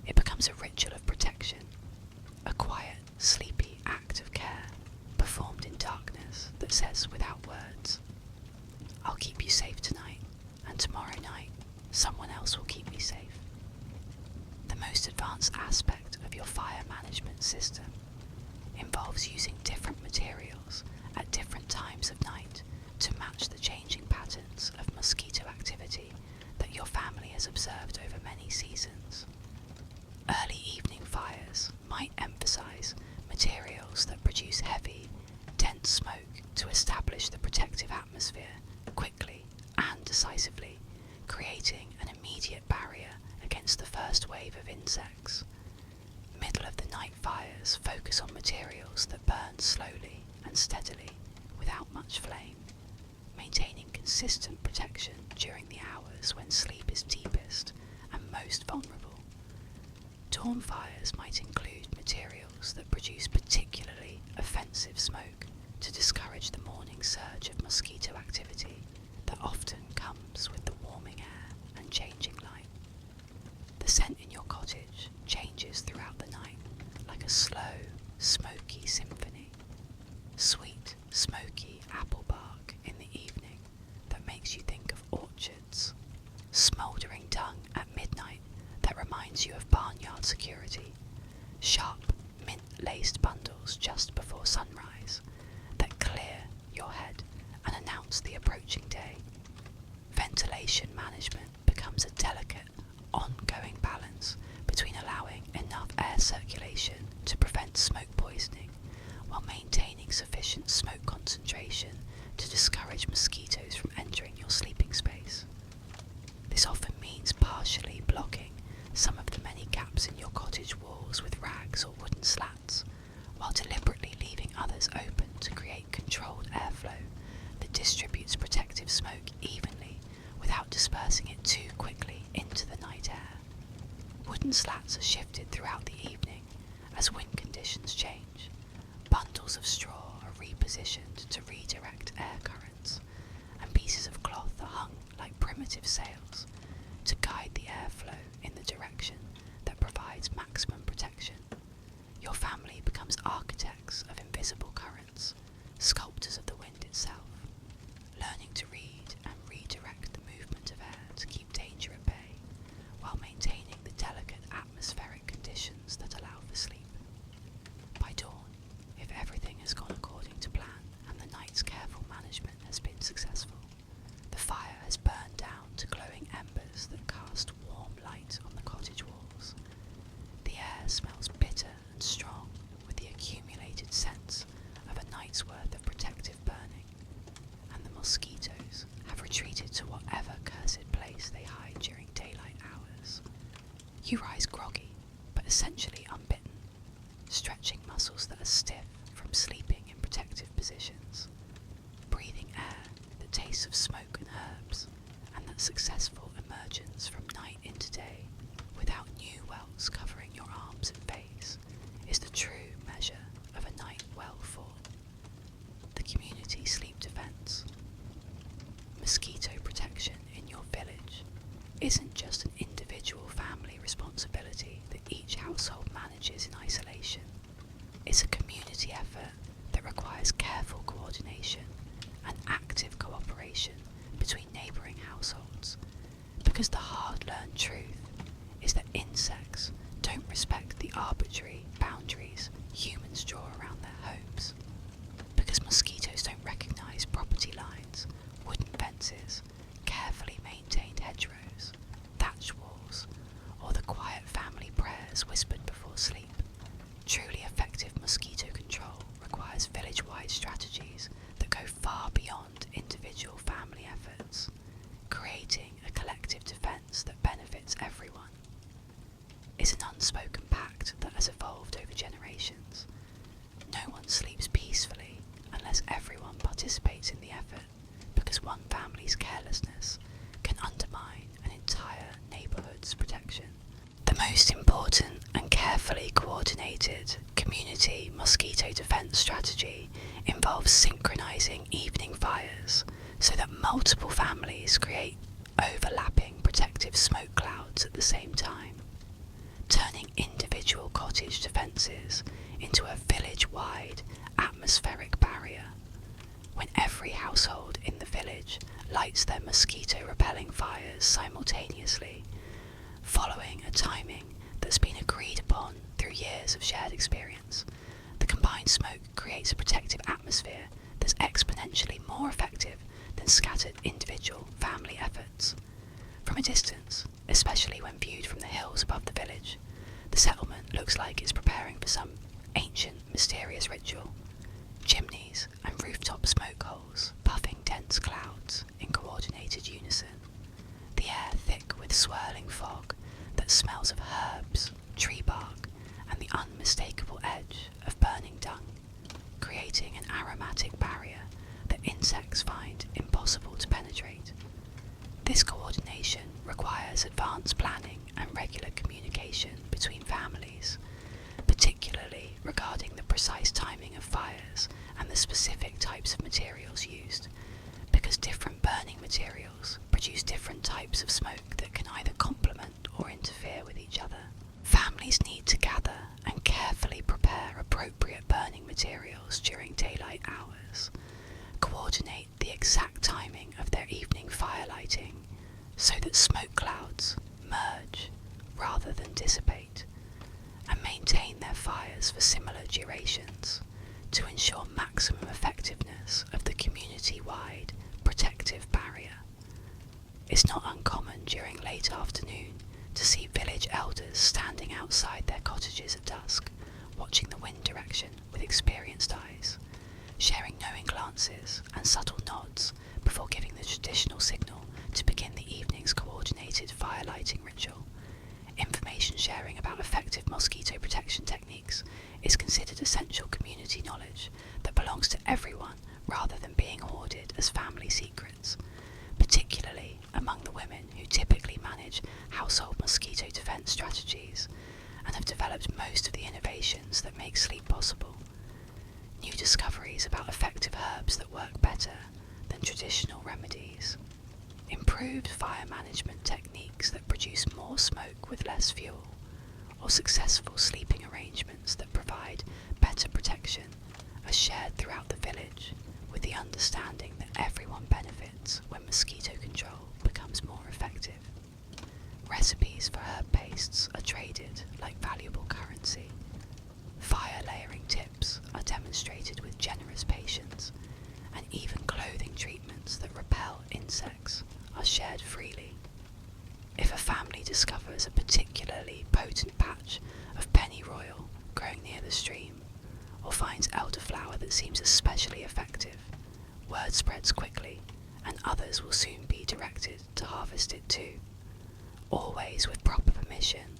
It becomes a ritual of protection, a quiet, sleepy act of care, performed in darkness that says without words, "I'll keep you safe tonight, and tomorrow night someone else will keep me safe." The most advanced aspect of your fire management system involves using different materials at different times of night to match the changing patterns of mosquito activity that your family has observed over many seasons. Early evening fires might emphasize materials that produce heavy, dense smoke to establish the protective atmosphere quickly and decisively, creating an immediate barrier against the first wave of insects. Middle of the night fires focus on materials that burn slowly and steadily without much flame, maintaining consistent protection during the hours when sleep is deepest and most vulnerable. Dawn fires might include materials that produce particularly offensive smoke to discourage the morning surge of mosquito activity that often comes with the warming air and changing light. The scent in your cottage changes throughout the night like a slow, smoky symphony. Sweet, smoky apple bark in the evening that makes you think of orchards. Smouldering dung at midnight that reminds you of barnyard security. Sharp, mint-laced bundles just before sunrise that clear your head and announce the approaching day. Ventilation management becomes a delicate, ongoing balance between allowing enough air circulation to prevent smoke poisoning while maintaining sufficient smoke concentration to discourage mosquitoes from entering your sleeping space. This often means partially blocking some of the many gaps in your cottage walls with rags or wooden slats, while deliberately leaving others open to create controlled airflow that distributes protective smoke evenly without dispersing it too quickly into the night air. Wooden slats are shifted throughout the evening as wind conditions change. Bundles of straw are repositioned to redirect air currents, and pieces of cloth are hung like primitive sails to guide the airflow in the direction that provides maximum protection. Your family becomes architects of invisible currents, sculptors of the wind itself, learning to read and redirect the movement of air to keep danger at bay, while maintaining the delicate atmospheric conditions that allow for sleep. By dawn, if everything has gone according to plan and the night's careful management has been successful, the fire has burned down to glowing embers that cast warm light on the cottage walls. The air smells bitter and strong with the accumulated scents of a night's worth of protective burning, and the mosquitoes have retreated to whatever cursed place they hide during daylight hours. You rise groggy, but essentially unbitten, stretching muscles that are stiff from sleeping in protective positions, breathing air that tastes of smoke and herbs, and that successful emergence from night into day without new welts covering your arms and face is the true measure of a night well fought. The community sleep defense. Mosquito protection in your village isn't just an individual family responsibility that each household manages in isolation. It's a community effort that requires careful coordination and active cooperation between neighbouring households, because the hard-learned truth is that insects don't respect the arbitrary boundaries humans draw around their homes, because mosquitoes don't recognise property lines, wooden fences, carefully maintained hedgerows, thatch walls, or the quiet family prayers whispered before sleep. Truly effective mosquito control requires village-wide strategies that go far beyond individual family efforts, creating a collective defence that benefits everyone. It's an unspoken pact that has evolved over generations. No one sleeps peacefully unless everyone participates in the effort, because one family's carelessness can undermine an entire neighbourhood's protection. The most important and carefully coordinated community mosquito defence strategy involves synchronising evening fires so that multiple families create overlapping protective smoke clouds at the same time, turning individual cottage defences into a village-wide atmospheric barrier. When every household in the village lights their mosquito-repelling fires simultaneously, following a timing that's been agreed upon through years of shared experience, the combined smoke creates a protective atmosphere that's exponentially more effective than scattered individual family efforts. From a distance, especially when viewed from the hills above the village, the settlement looks like it's preparing for some ancient, mysterious ritual. Chimneys and rooftop smoke holes puffing dense clouds in coordinated unison, the air thick with swirling fog that smells of herbs, tree bark, and the unmistakable edge of burning dung, creating an aromatic barrier that insects find impossible to penetrate. This coordination requires advanced planning and regular communication between families, particularly regarding the precise timing of fires and the specific types of materials used, because different burning materials produce different types of smoke that can either complement or interfere with each other. Families need to gather and carefully prepare appropriate burning materials during daylight hours, coordinate the exact timing of their evening fire lighting so that smoke clouds merge rather than dissipate, and maintain their fires for similar durations to ensure maximum effectiveness of the community-wide protective barrier. It's not uncommon during late afternoon to see village elders standing outside their cottages at dusk, watching the wind direction with experienced eyes, sharing knowing glances and subtle nods before giving the traditional signal to begin the evening's coordinated fire lighting ritual. Information sharing about effective mosquito protection techniques is considered essential community knowledge that belongs to everyone rather than being hoarded as family secrets, particularly among the women who typically manage household mosquito defence strategies and have developed most of the innovations that make sleep possible. New discoveries about effective herbs that work better than traditional remedies, improved fire management techniques that produce more smoke with less fuel, or successful sleeping arrangements that provide better protection are shared throughout the village, with the understanding that everyone benefits when mosquito control becomes more effective. Recipes for herb pastes are traded like valuable currency. Fire layering tips are demonstrated with generous patience, and even clothing treatments that repel insects are shared freely. If a family discovers a particularly potent patch of pennyroyal growing near the stream, or finds elderflower that seems especially effective, word spreads quickly, and others will soon be directed to harvest it too. Always with proper permission,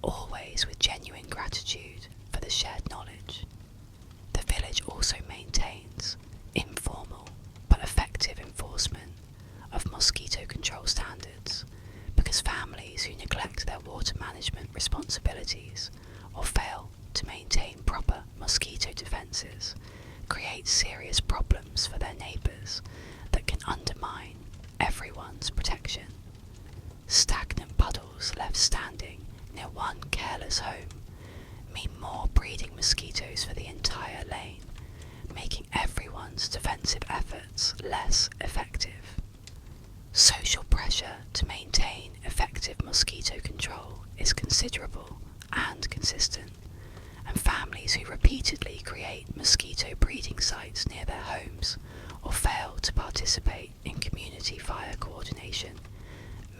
always with genuine gratitude for the shared knowledge. The village also maintains informal but effective enforcement of mosquito control standards, because families who neglect their water management responsibilities or fail to maintain proper mosquito defences create serious problems for their neighbours that can undermine everyone's protection. Stagnant puddles left standing near one careless home mean more breeding mosquitoes for the entire lane, making everyone's defensive efforts less effective. Social pressure to maintain effective mosquito control is considerable and consistent, and families who repeatedly create mosquito breeding sites near their homes or fail to participate in community fire coordination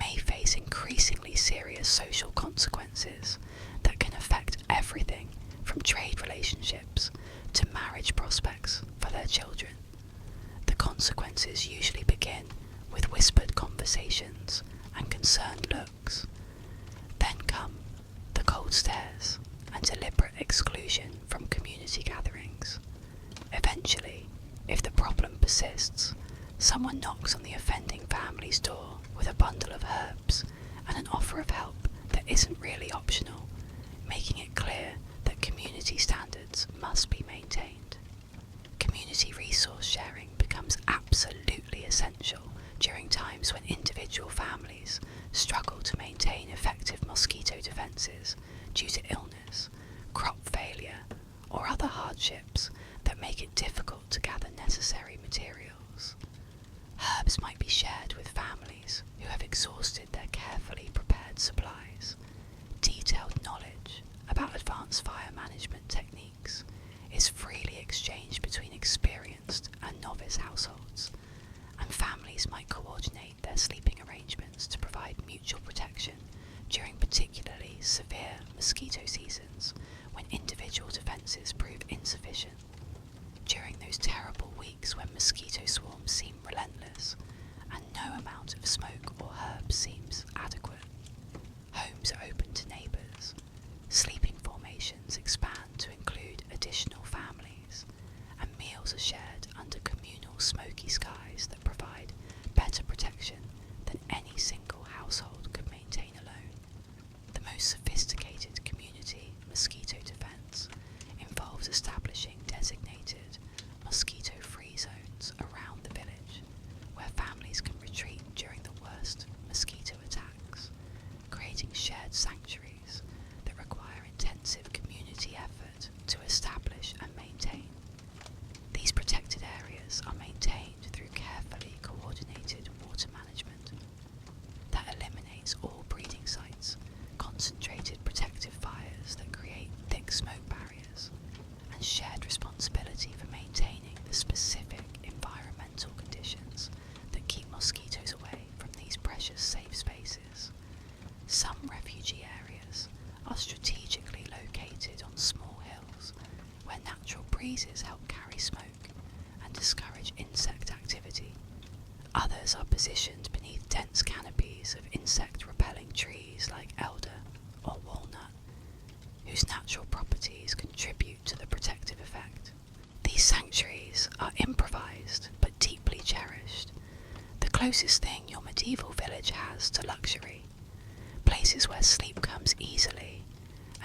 may face increasingly serious social consequences that can affect everything from trade relationships to marriage prospects for their children. The consequences usually begin with whispered conversations and concerned looks. Then come the cold stares and deliberate exclusion from community gatherings. Eventually, if the problem persists, someone knocks on the offending family's door with a bundle of herbs and an offer of help that isn't really optional, making it clear that community standards must be maintained. Community resource sharing becomes absolutely essential during times when individual families struggle to maintain effective mosquito defences due to illness, crop failure, or other hardships that make it difficult to gather necessary materials. Herbs might be shared with families who have exhausted their carefully prepared supplies. Detailed knowledge about advanced fire management techniques is freely exchanged between experienced and novice households, and families might coordinate their sleeping arrangements to provide mutual protection during particularly severe mosquito seasons when individual defences prove insufficient. During those terrible weeks when mosquito swarms seem relentless and no amount of smoke or herbs seems adequate, homes are open to neighbours, sleeping formations expand to include additional families, and meals are shared under communal smoky skies that provide better protection than any single household could maintain alone. The most sophisticated community mosquito defence involves establishing designated mosquito-free zones around the village where families can retreat during the worst mosquito attacks, creating shared sanctuaries that require intensive community effort to establish and maintain. These protected areas are maintained through carefully coordinated water management that eliminates all breeding sites, concentrated protective fires that create thick smoke barriers, and shared responsibility for maintaining the specific environmental conditions that keep mosquitoes away from these precious safe spaces. Some refugee areas are strategically located on small hills where natural breezes help carry smoke and discourage insect activity. Others are positioned beneath dense canopies of insect-repelling trees like elder or walnut, whose natural properties contribute to the protective effect. These sanctuaries are improvised but deeply cherished, the closest thing your medieval village has to luxury, places where sleep comes easily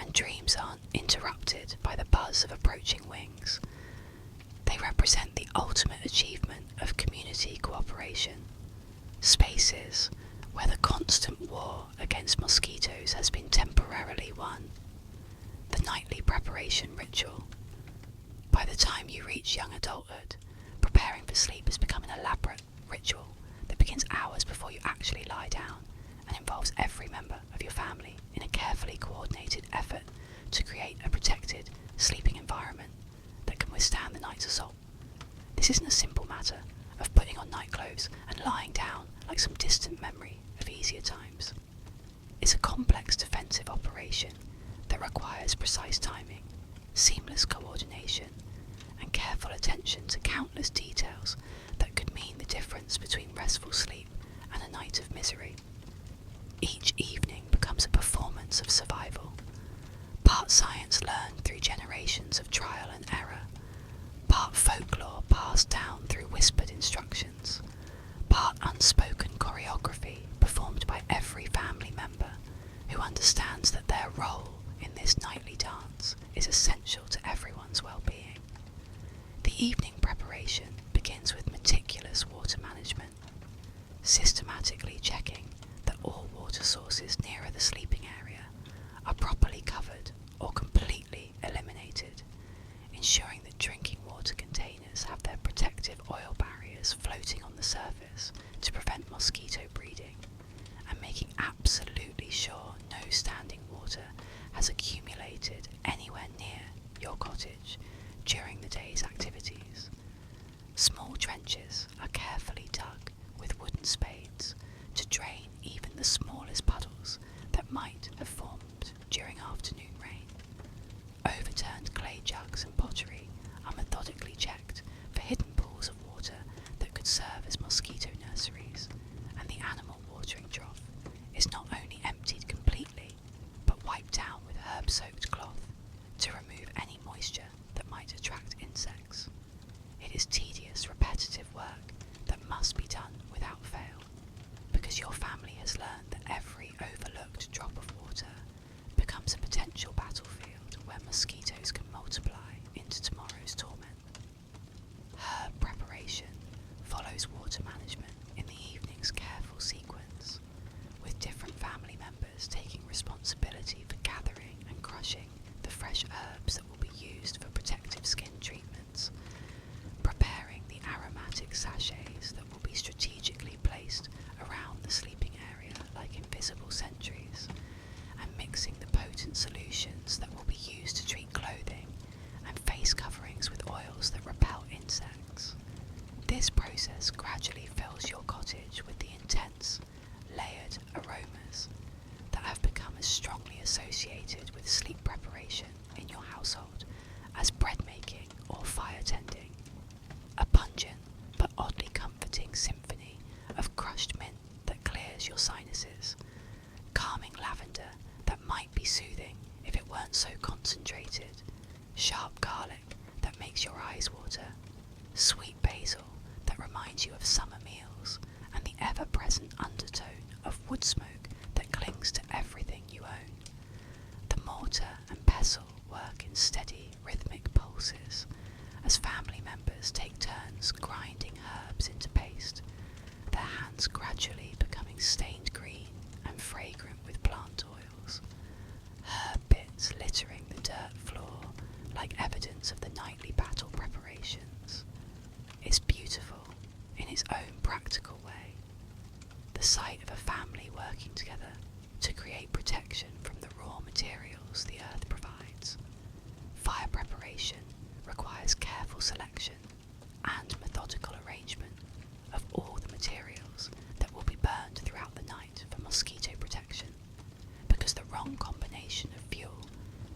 and dreams aren't interrupted by the buzz of approaching wings. They represent the ultimate achievement of community cooperation, spaces where the constant war against mosquitoes has been temporarily won. The nightly preparation ritual. By the time you reach young adulthood, preparing for sleep has become an elaborate ritual that begins hours before you actually lie down and involves every member of your family in a carefully coordinated effort to create a protected sleeping environment that can withstand the night's assault. This isn't a simple matter of putting on night clothes and lying down like some distant memory of easier times. It's a complex defensive operation that requires precise timing, seamless coordination, and careful attention to countless details that could mean the difference between restful sleep and a night of misery. Each evening becomes a performance of survival, part science learned through generations of trial and error, part folklore passed down through whispered instructions, part unspoken choreography performed by every family member who understands that their role in this nightly dance is essential to everyone's well-being. The evening preparation begins with meticulous water management, systematically checking that all water sources nearer the sleeping area are properly covered or completely eliminated, ensuring that drinking water containers have their protective oil barriers floating on the surface to prevent mosquito anywhere near your cottage during the day's activities. Small trenches are carefully dug with wooden spades to drain even the smallest puddles that might have formed during afternoon rain. Overturned clay jugs and pottery are methodically checked for hidden pools of water that could serve as mosquito nurseries, and the animal watering trough is not only emptied completely, but wiped down with herb-soaked cloth to remove any moisture that might attract insects. It is tedious, repetitive work that must be done without fail, because your family has learned that every overlooked drop of water becomes a potential battlefield where mosquitoes can multiply into tomorrow's torment. Herb preparation follows water management in the evening's careful sequence, with different family members taking responsibility for gathering and crushing the fresh herbs that will be used for protective skin treatments, preparing the aromatic sachets that will be strategically placed around the sleeping area like invisible sentries, and mixing the potent solutions that will be used to treat clothing and face coverings with oils that repel insects. This process gradually fills your cottage with the intense, layered aromas that have become as strongly associated with sleep preparation in your household as bread making or fire tending. A pungent but oddly comforting symphony of crushed mint that clears your sinuses, calming lavender that might be soothing if it weren't so concentrated, sharp garlic that makes your eyes water, sweet basil that reminds you of summer meals, and the ever-present undertone of wood smoke that clings to everything you own. The mortar and pestle work in steady, rhythmic pulses as family members take turns grinding herbs into paste, their hands gradually becoming stained green and fragrant with plant oils, herb bits littering the dirt floor like evidence of the nightly battle preparations. It's beautiful in its own practical way, the sight of a family working together to create protection from the raw materials the earth provides. Fire preparation requires careful selection and methodical arrangement of all the materials that will be burned throughout the night for mosquito protection, because the wrong combination of fuel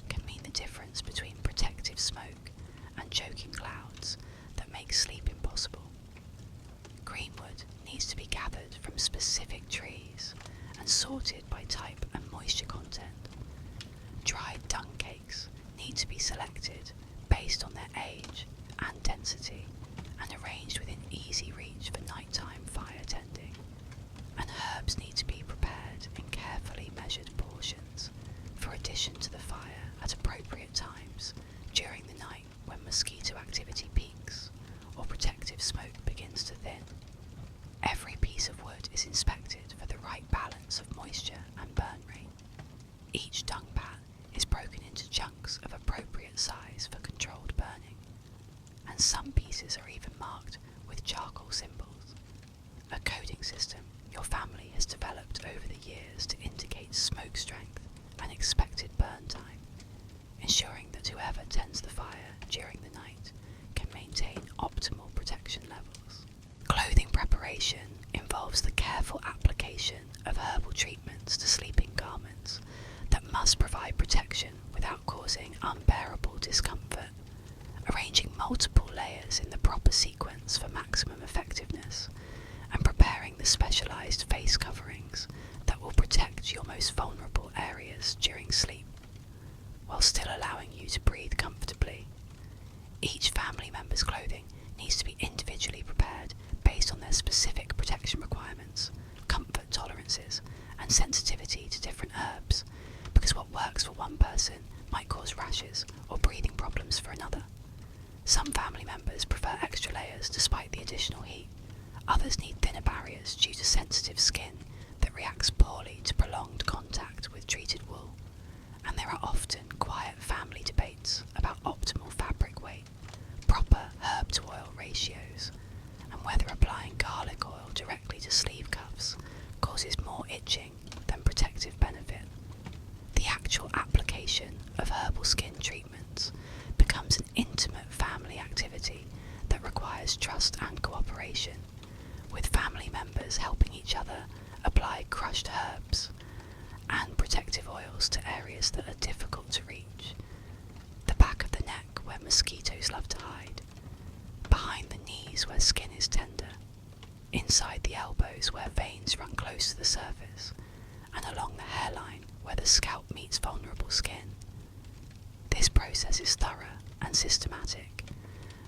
can mean the difference between protective smoke and choking clouds that make sleep impossible. Greenwood needs to be gathered from specific trees and sorted by type and moisture content. Dried dung cakes need to be selected based on their age and density and arranged within easy reach for nighttime fire tending. And herbs need to be prepared in carefully measured portions for addition to the fire at appropriate times during the night when mosquito activity peaks or protective smoke begins to thin. Every piece of wood is inspected for the right balance of moisture and burn rate. Each dung pat is broken into chunks of appropriate size for controlled burning, and some pieces are even marked with charcoal symbols, a coding system your family has developed over the years to indicate smoke strength and expected burn time, ensuring that whoever tends the fire during the night can maintain optimal protection levels. Clothing preparation involves the careful application of herbal treatments to sleeping garments that must provide protection without causing unbearable discomfort, arranging multiple layers in the proper sequence for maximum effectiveness, and preparing the specialised face coverings that will protect your most vulnerable areas during sleep, while still allowing you to breathe comfortably. Each family member's clothing needs to be individually prepared based on their specific protection requirements, comfort tolerances, and sensitivity to different herbs, because what works for one person might cause rashes or breathing problems for another. Some family members prefer extra layers despite the additional heat. Others need thinner barriers due to sensitive skin that reacts poorly to prolonged contact with treated wool. And there are often quiet family debates about optimal fabric weight, proper herb to oil ratios, and whether applying garlic oil directly to sleeve cuffs causes more itching than protective benefit. The actual application of herbal skin treatment mosquitoes love to hide. Behind the knees where skin is tender, inside the elbows where veins run close to the surface, and along the hairline where the scalp meets vulnerable skin. This process is thorough and systematic,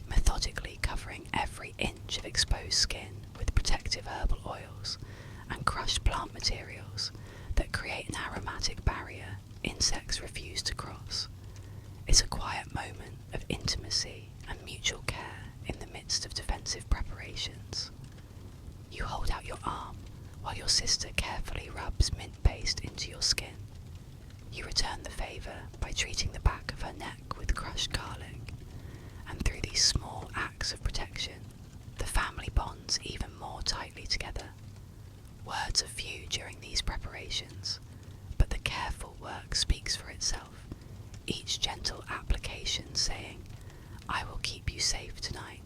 methodically covering every inch of exposed skin with protective herbal oils and crushed plant materials that create an aromatic barrier insects refuse to cross. It's a quiet moment of intimacy and mutual care in the midst of defensive preparations. You hold out your arm while your sister carefully rubs mint paste into your skin. You return the favour by treating the back of her neck with crushed garlic, and through these small acts of protection, the family bonds even more tightly together. Words are few during these preparations, but the careful work speaks for itself, each gentle application saying, "I will keep you safe tonight."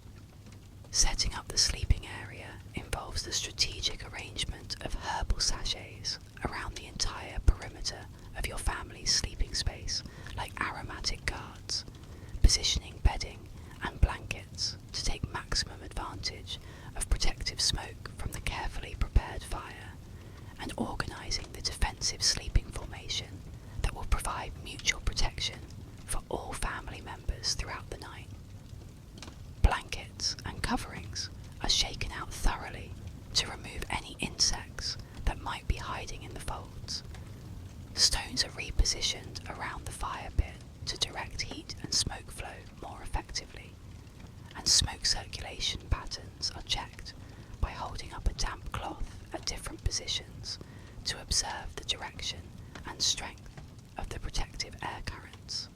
Setting up the sleeping area involves the strategic arrangement of herbal sachets around the entire perimeter of your family's sleeping space, like aromatic guards, positioning bedding and blankets to take maximum advantage of protective smoke from the carefully prepared fire, and organising the defensive sleeping formation that will provide mutual protection for all family members throughout the night. Blankets and coverings are shaken out thoroughly to remove any insects that might be hiding in the folds. Stones are repositioned around the fire pit to direct heat and smoke flow more effectively, and smoke circulation patterns are checked by holding up a damp cloth at different positions to observe the direction and strength of the protective air currents.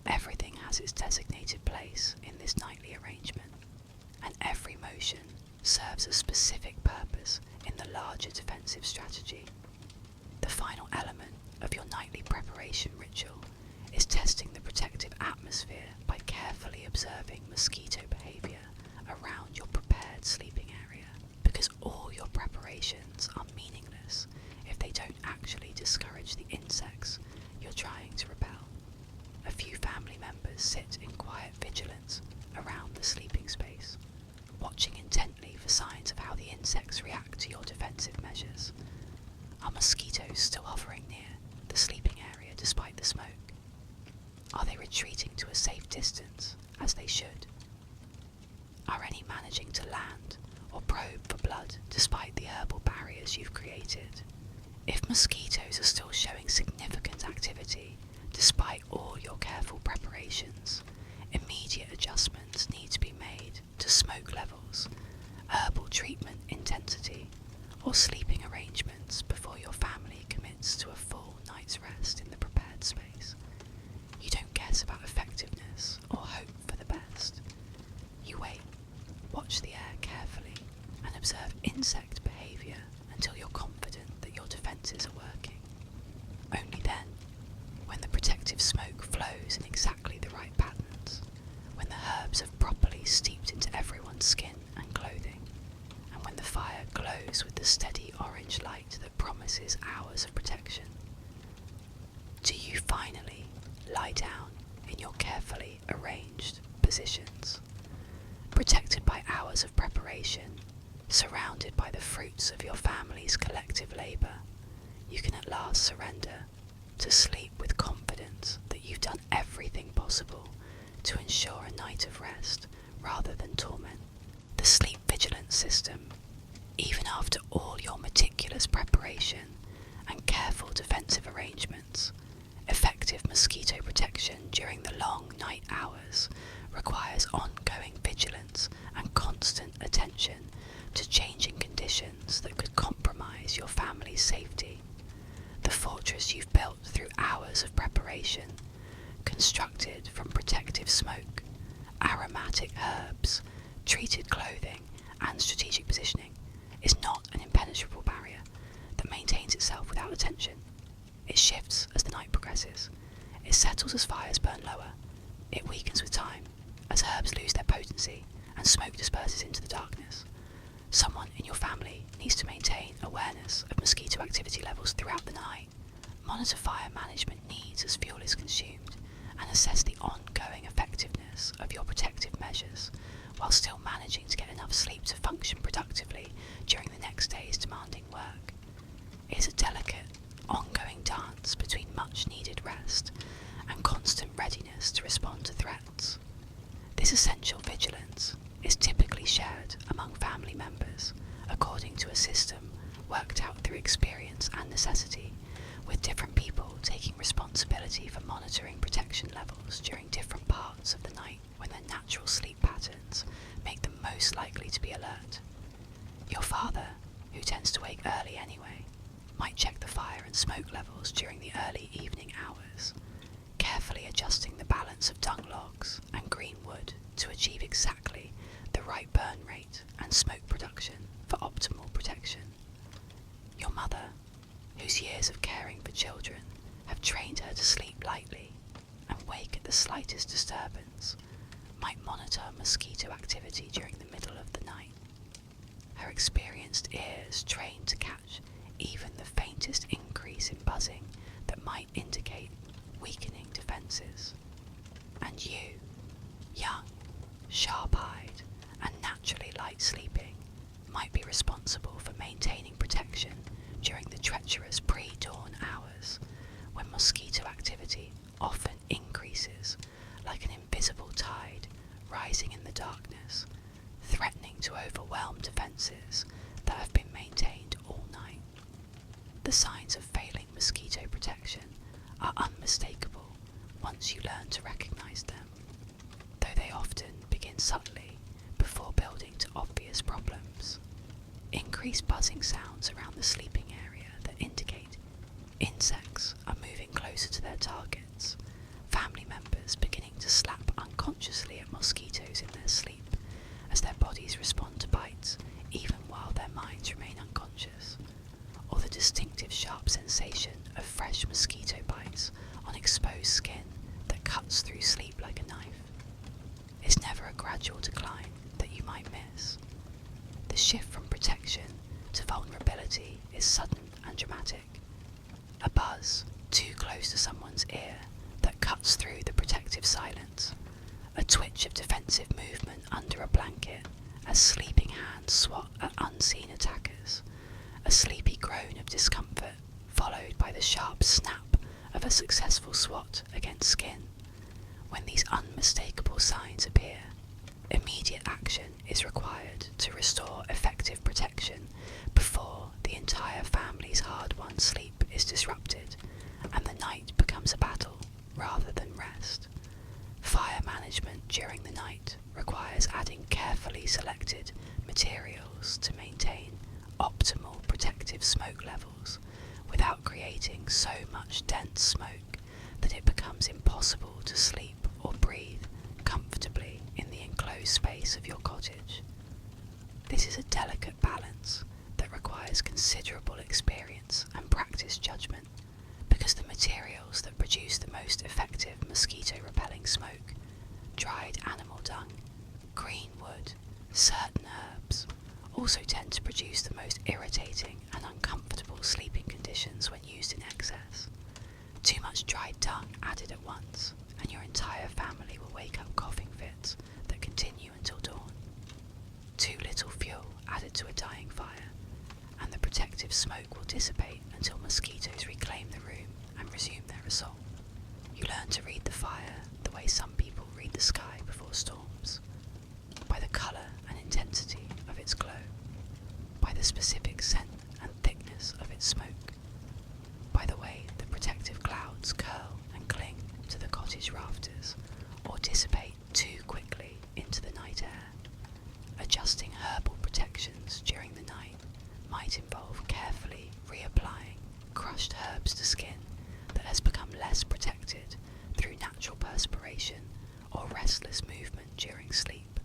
Everything has its designated place in this nightly arrangement, and every motion serves a specific purpose in the larger defensive strategy. The final element of your nightly preparation ritual is testing the protective atmosphere by carefully observing mosquito behaviour around your prepared sleeping area, because all your preparations are meaningless if they don't actually discourage the insects you're trying to repel. A few family members sit in quiet vigilance around the sleeping space, watching intently for signs of how the insects react to your defensive measures. Are mosquitoes still hovering near the sleeping area despite the smoke? Are they retreating to a safe distance, as they should? Are any managing to land or probe for blood despite the herbal barriers you've created? If mosquitoes are still showing significant activity despite all your careful preparations, immediate adjustments need to be made to smoke levels, herbal treatment intensity, or sleeping arrangements before your family commits to a full night's rest in the prepared space. You don't guess about effectiveness or hope for the best. You wait, watch the air carefully, and observe insect behaviour until you're confident that your defences are working. Only then, when the protective smoke flows in exactly the right patterns, when the herbs have properly steeped into everyone's skin and clothing, and when the fire glows with the steady orange light that promises hours of protection, do you finally lie down in your carefully arranged positions. Protected by hours of preparation, surrounded by the fruits of your family's collective labour, you can at last surrender to sleep with confidence that you've done everything possible to ensure a night of rest rather than torment. The sleep vigilance system, even after all your meticulous preparation and careful defensive arrangements, effective mosquito protection during the long night hours requires ongoing vigilance and constant attention to changing conditions that could compromise your family's safety. The fortress you've built through hours of preparation, constructed from protective smoke, aromatic herbs, treated clothing, and strategic positioning, is not an impenetrable barrier that maintains itself without attention. It shifts as the night progresses. It settles as fires burn lower. It weakens with time as herbs lose their potency and smoke disperses into the darkness. Someone in your family needs to maintain awareness of mosquito activity levels throughout the night, monitor fire management needs as fuel is consumed, and assess the ongoing effectiveness effectiveness of your protective measures while still managing to get enough sleep to function productively during the next day's demanding work. It is a delicate, ongoing dance between much needed rest and constant readiness to respond to threats. This essential vigilance is typically shared among family members according to a system worked out through experience and necessity, with different people taking responsibility for monitoring protection levels during different parts of the night when their natural sleep patterns make them most likely to be alert. Your father, who tends to wake early anyway, might check the fire and smoke levels during the early evening hours, carefully adjusting the balance of dung logs and green wood to achieve exactly the right burn rate and smoke production for optimal protection. Your mother, whose years of caring for children have trained her to sleep lightly and wake at the slightest disturbance, might monitor mosquito activity during the middle of the night. Her experienced ears trained to catch even the faintest increase in buzzing that might indicate weakening defences. And you, young, sharp-eyed, and naturally light sleeping, might be responsible for maintaining protection during the treacherous pre-dawn hours, when mosquito activity often increases like an invisible tide rising in the darkness, threatening to overwhelm defences that have been maintained all night. The signs of failing mosquito protection are unmistakable once you learn to recognise them, though they often begin subtly before building to obvious problems. Increased buzzing sounds around the sleeping area that indicate insects are moving closer to their targets, family members beginning to slap unconsciously at mosquitoes in their sleep as their bodies respond to bites even while their minds remain unconscious, or the distinctive sharp sensation of fresh mosquito bites on exposed skin that cuts through sleep like a knife. It's never a gradual decline that you might miss. The shift from protection to vulnerability is sudden and dramatic. A buzz too close to someone's ear that cuts through the protective silence. A twitch of defensive movement under a blanket as sleeping hands swat at unseen attackers. A sleepy groan of discomfort followed by the sharp snap of a successful swat against skin. When these unmistakable signs appear, immediate action is required to restore effective protection before the entire family's hard-won sleep is disrupted and the night becomes a battle rather than rest. Fire management during the night requires adding carefully selected materials to maintain optimal protective smoke levels without creating so much dense smoke that it becomes impossible to sleep or breathe comfortably in the enclosed space of your cottage. This is a delicate balance that requires considerable experience and practice judgment, because the materials that produce the most effective mosquito-repelling smoke, dried animal dung, green wood, certain herbs, also tend to produce the most irritating and uncomfortable sleeping conditions when used in excess. Too much dried dung added at once, and your entire family will wake up coughing fits that continue until dawn. Too little fuel added to a dying fire, and the protective smoke will dissipate until mosquitoes reclaim the room and resume their assault. You learn to read the fire the way some people read the sky before storms, by the colour and intensity of its glow, by the specific scent and thickness of its smoke, by the way the protective clouds curl and cling to the cottage rafters or dissipate too quickly into the night air. Adjusting herbal protections during the night might involve carefully reapplying crushed herbs to skin that has become less protected through natural perspiration or restless movement during sleep,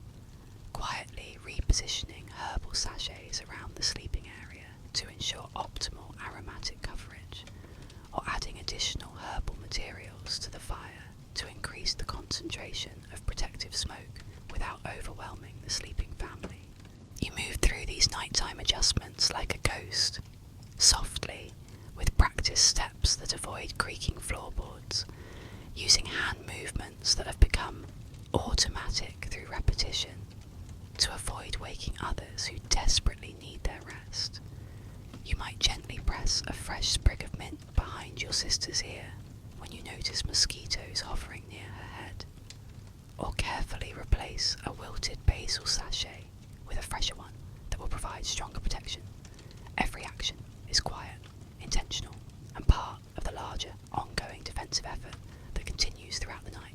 quietly repositioning herbal sachets around the sleeping area to ensure optimal aromatic coverage, or adding additional herbal materials to the fire to increase the concentration of protective smoke without overwhelming the sleeping family. You move through these nighttime adjustments like a ghost, softly, with practiced steps that avoid creaking floorboards, using hand movements that have become automated waking others who desperately need their rest. You might gently press a fresh sprig of mint behind your sister's ear when you notice mosquitoes hovering near her head, or carefully replace a wilted basil sachet with a fresher one that will provide stronger protection. Every action is quiet, intentional, and part of the larger, ongoing defensive effort that continues throughout the night.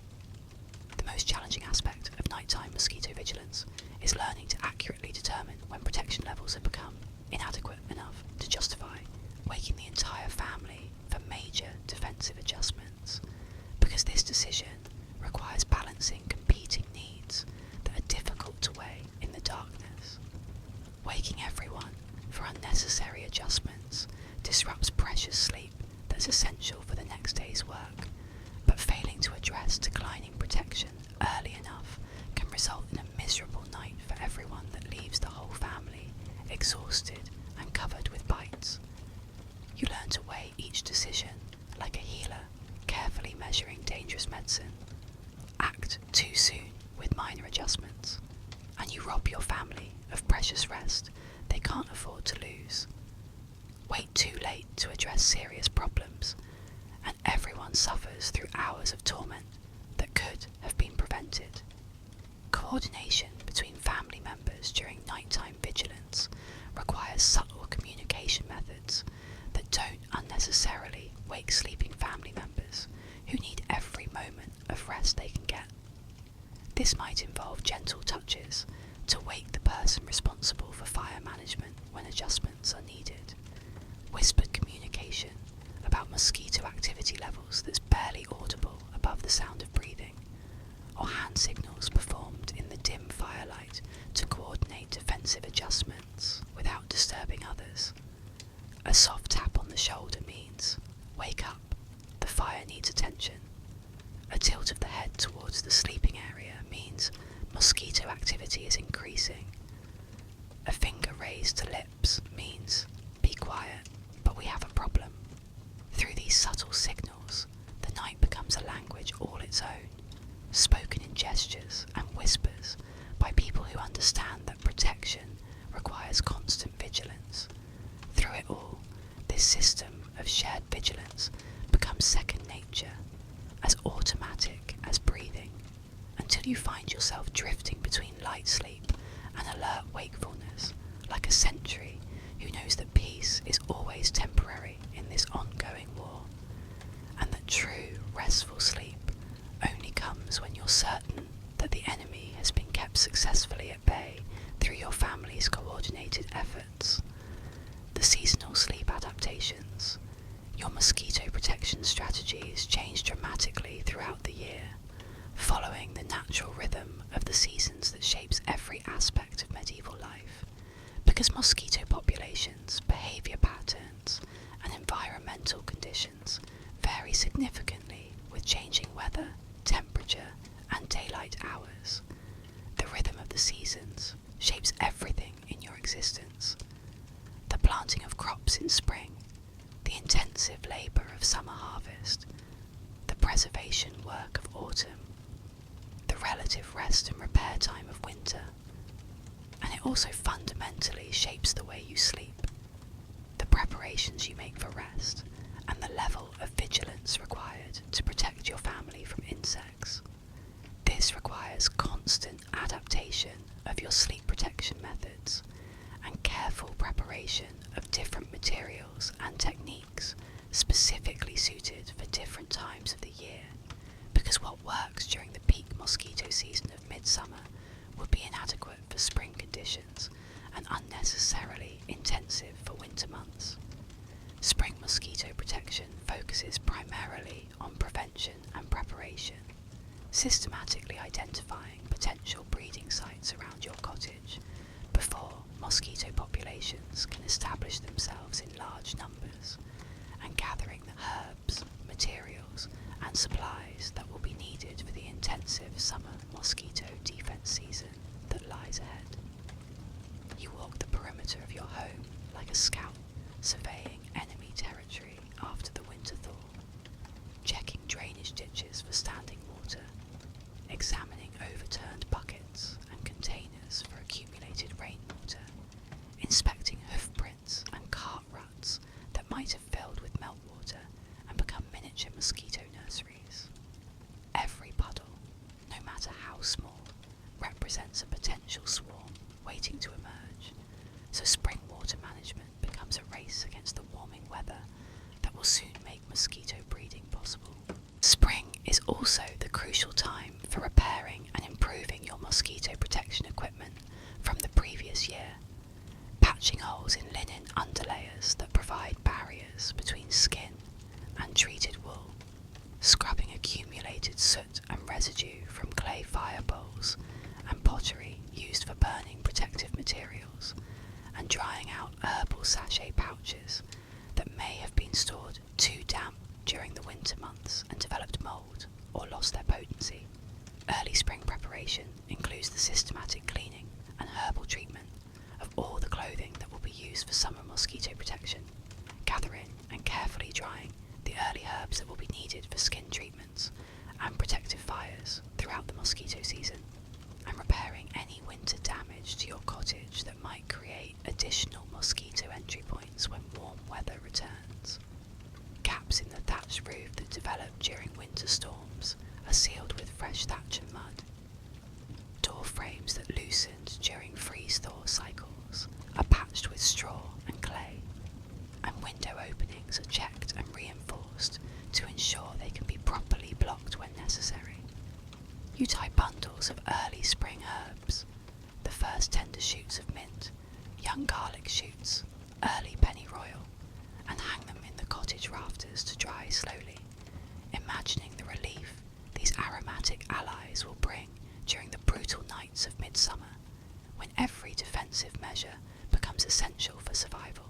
The most challenging aspect of nighttime mosquito vigilance is learning to accurately determine when protection levels have become inadequate enough to justify waking the entire family for major defensive adjustments, because this decision requires balancing competing needs that are difficult to weigh in the darkness. Waking everyone for unnecessary adjustments disrupts precious sleep that's essential for the next day's work, but failing to address declining protection early enough can result in a miserable night for everyone that leaves the whole family exhausted and covered with bites. You learn to weigh each decision like a healer, carefully measuring dangerous medicine. Act too soon with minor adjustments, and you rob your family of precious rest they can't afford to lose. Wait too late to address serious problems, and everyone suffers through hours of torment that could have been prevented. Coordination between family members during nighttime vigilance requires subtle communication methods that don't unnecessarily wake sleeping family members who need every moment of rest they can get. This might involve gentle touches to wake the person responsible for fire management when adjustments are needed, whispered communication about mosquito activity levels that's barely audible above the sound of breathing, or hand signals performed in the dim firelight to coordinate defensive adjustments without disturbing others. A soft tap on the shoulder means, "Wake up, the fire needs attention." A tilt of the head towards the sleeping area means mosquito activity is increasing. A finger raised to lips means, "Be quiet, but we have a problem." Through these subtle signals, the night becomes a language all its own, spoken in gestures and whispers by people who understand that protection requires constant vigilance. Through it all, this system of shared vigilance becomes second nature, as automatic as breathing, until you find yourself drifting between light sleep and alert wakefulness, like a sentry who knows that peace is always temporary in this ongoing war, and that true, restful sleep only comes when you're certain that the enemy has been kept successfully at bay through your family's coordinated efforts. The seasonal sleep adaptations. Your mosquito protection strategies change dramatically throughout the year, following the natural rhythm of the seasons that shapes every aspect of medieval life, because mosquito populations, behaviour patterns, and environmental conditions vary significantly with changing weather, temperature, and daylight hours. The rhythm of the seasons shapes everything in your existence. The planting of crops in spring, the intensive labour of summer harvest, the preservation work of autumn, the relative rest and repair time of winter, and it also fundamentally shapes the way you sleep, the preparations you make for rest, and the level of vigilance required to protect your family from insects. This requires constant adaptation of your sleep protection methods and careful preparation of different materials and techniques specifically suited for different times of the year, because what works during the peak mosquito season of midsummer would be inadequate for spring conditions and unnecessarily intensive for winter months. Spring mosquito protection focuses primarily on prevention and preparation, systematically identifying potential breeding sites around your cottage before mosquito populations can establish themselves in large numbers, and gathering the herbs, materials, and supplies that will be needed for the intensive summer mosquito defense season that lies ahead. You walk the perimeter of your home like a scout surveying enemy territory after the winter thaw, checking drainage ditches for standing water, examining overturned buckets and containers for accumulated rainwater, represents a potential swarm waiting to emerge, so spring water management becomes a race against the warming weather that will soon make mosquito breeding possible. Spring is also the crucial time for repairing and improving your mosquito protection equipment from the previous year, patching holes in linen underlayers that provide barriers between skin and treated wool, scrubbing accumulated soot and residue from clay fire bowls and pottery used for burning protective materials, and drying out herbal sachet pouches that may have been stored too damp during the winter months and developed mould or lost their potency. Early spring preparation includes the systematic cleaning and herbal treatment of all the clothing that will be used for summer mosquito protection, gathering and carefully drying the early herbs that will be needed for skin treatments and protective fires throughout the mosquito season, and repairing any winter damage to your cottage that might create additional mosquito entry points when warm weather returns. Gaps in the thatched roof that develop during winter storms are sealed with fresh thatch and mud. Door frames that loosened during freeze-thaw cycles are patched with straw and clay, and window openings are checked and reinforced to ensure they can be properly blocked when necessary. You tie bundles of early spring herbs, the first tender shoots of mint, young garlic shoots, early pennyroyal, and hang them in the cottage rafters to dry slowly, imagining the relief these aromatic allies will bring during the brutal nights of midsummer, when every defensive measure becomes essential for survival.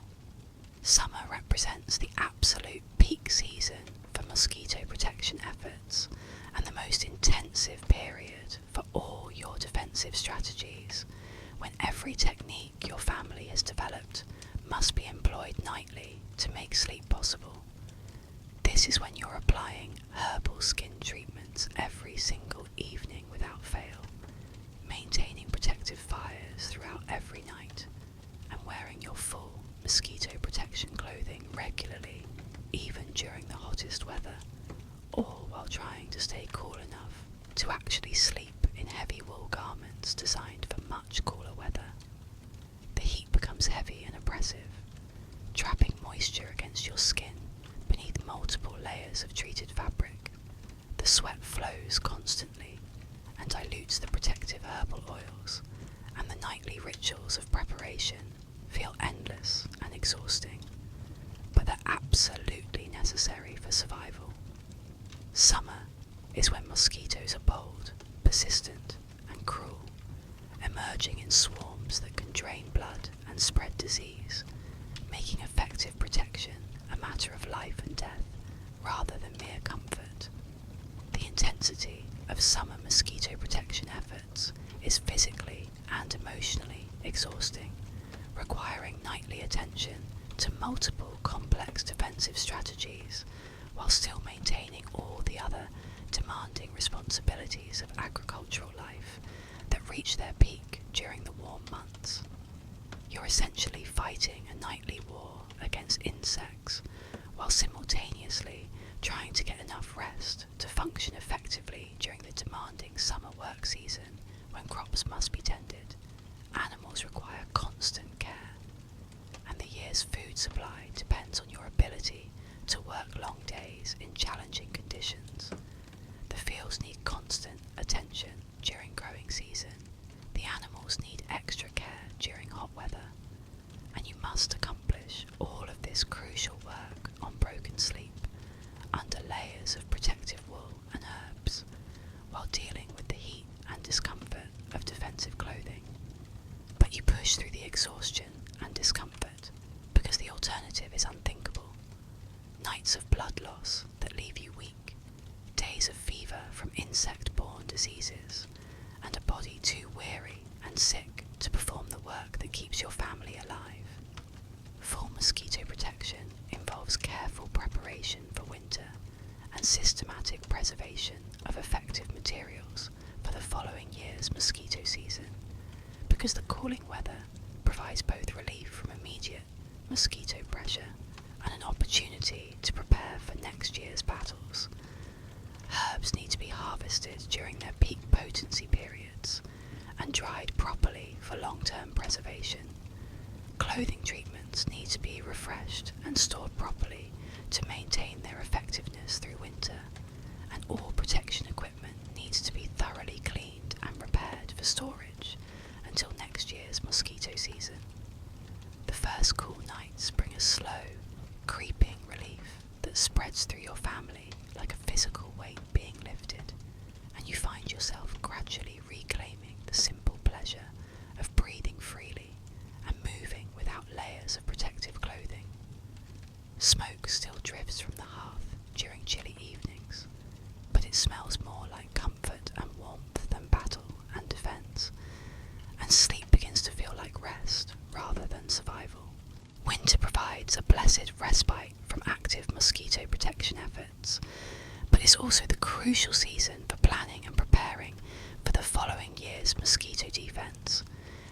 Summer represents the absolute peak season for mosquito protection efforts and the most intensive period for all your defensive strategies, when every technique your family has developed must be employed nightly to make sleep possible. This is when you're applying herbal skin treatments every single evening without fail, maintaining protective fires throughout every night, and wearing your full mosquito protection clothing regularly, even during the hottest weather, all while trying to stay cool enough to actually sleep in heavy wool garments designed for much cooler weather. The heat becomes heavy and oppressive, trapping moisture against your skin beneath multiple layers of treated fabric. The sweat flows constantly and dilutes the protective herbal oils, and the nightly rituals of preparation feel endless and exhausting, but they're absolutely necessary for survival. Summer is when mosquitoes are bold, persistent, and cruel, emerging in swarms that can drain blood and spread disease, making effective protection a matter of life and death rather than mere comfort. The intensity of summer mosquito protection efforts is physically and emotionally exhausting, requiring nightly attention to multiple complex defensive strategies while still maintaining all the other demanding responsibilities of agricultural life that reach their peak during the warm months. You're essentially fighting a nightly war against insects while simultaneously trying to get enough rest to function effectively during the demanding summer work season when crops must be tended. Animals require constant care, and the year's food supply depends on your ability to work long days in challenging conditions. The fields need constant attention during growing season. The animals need extra care during hot weather, and you must accomplish all of this crucial work on broken sleep, under layers of protective wool and herbs, while dealing with the heat and discomfort of defensive clothing. But you push through the exhaustion and discomfort because the alternative is unthinkable. Nights of blood loss that leave you weak, days of fever from insect-borne diseases, and a body too weary and sick to perform the work that keeps your family alive. Full mosquito protection involves careful preparation for winter and systematic preservation of effective materials for the following year's mosquito season, because the cooling weather provides both relief from immediate mosquito pressure and an opportunity to prepare for next year's battles. Herbs need to be harvested during their peak potency periods and for storage until next year's mosquito season. The first cool nights bring a slow, creeping relief that spreads through your family like a physical weight being lifted, and you find yourself gradually reclaiming the simple pleasure of breathing freely and moving without layers of protective clothing. Smoke still drifts from the hearth during chilly evenings, but it smells more like comfort and warmth than battle and defence, and sleep begins to feel like rest rather than survival. Winter provides a blessed respite from active mosquito protection efforts, but it's also the crucial season for planning and preparing for the following year's mosquito defence,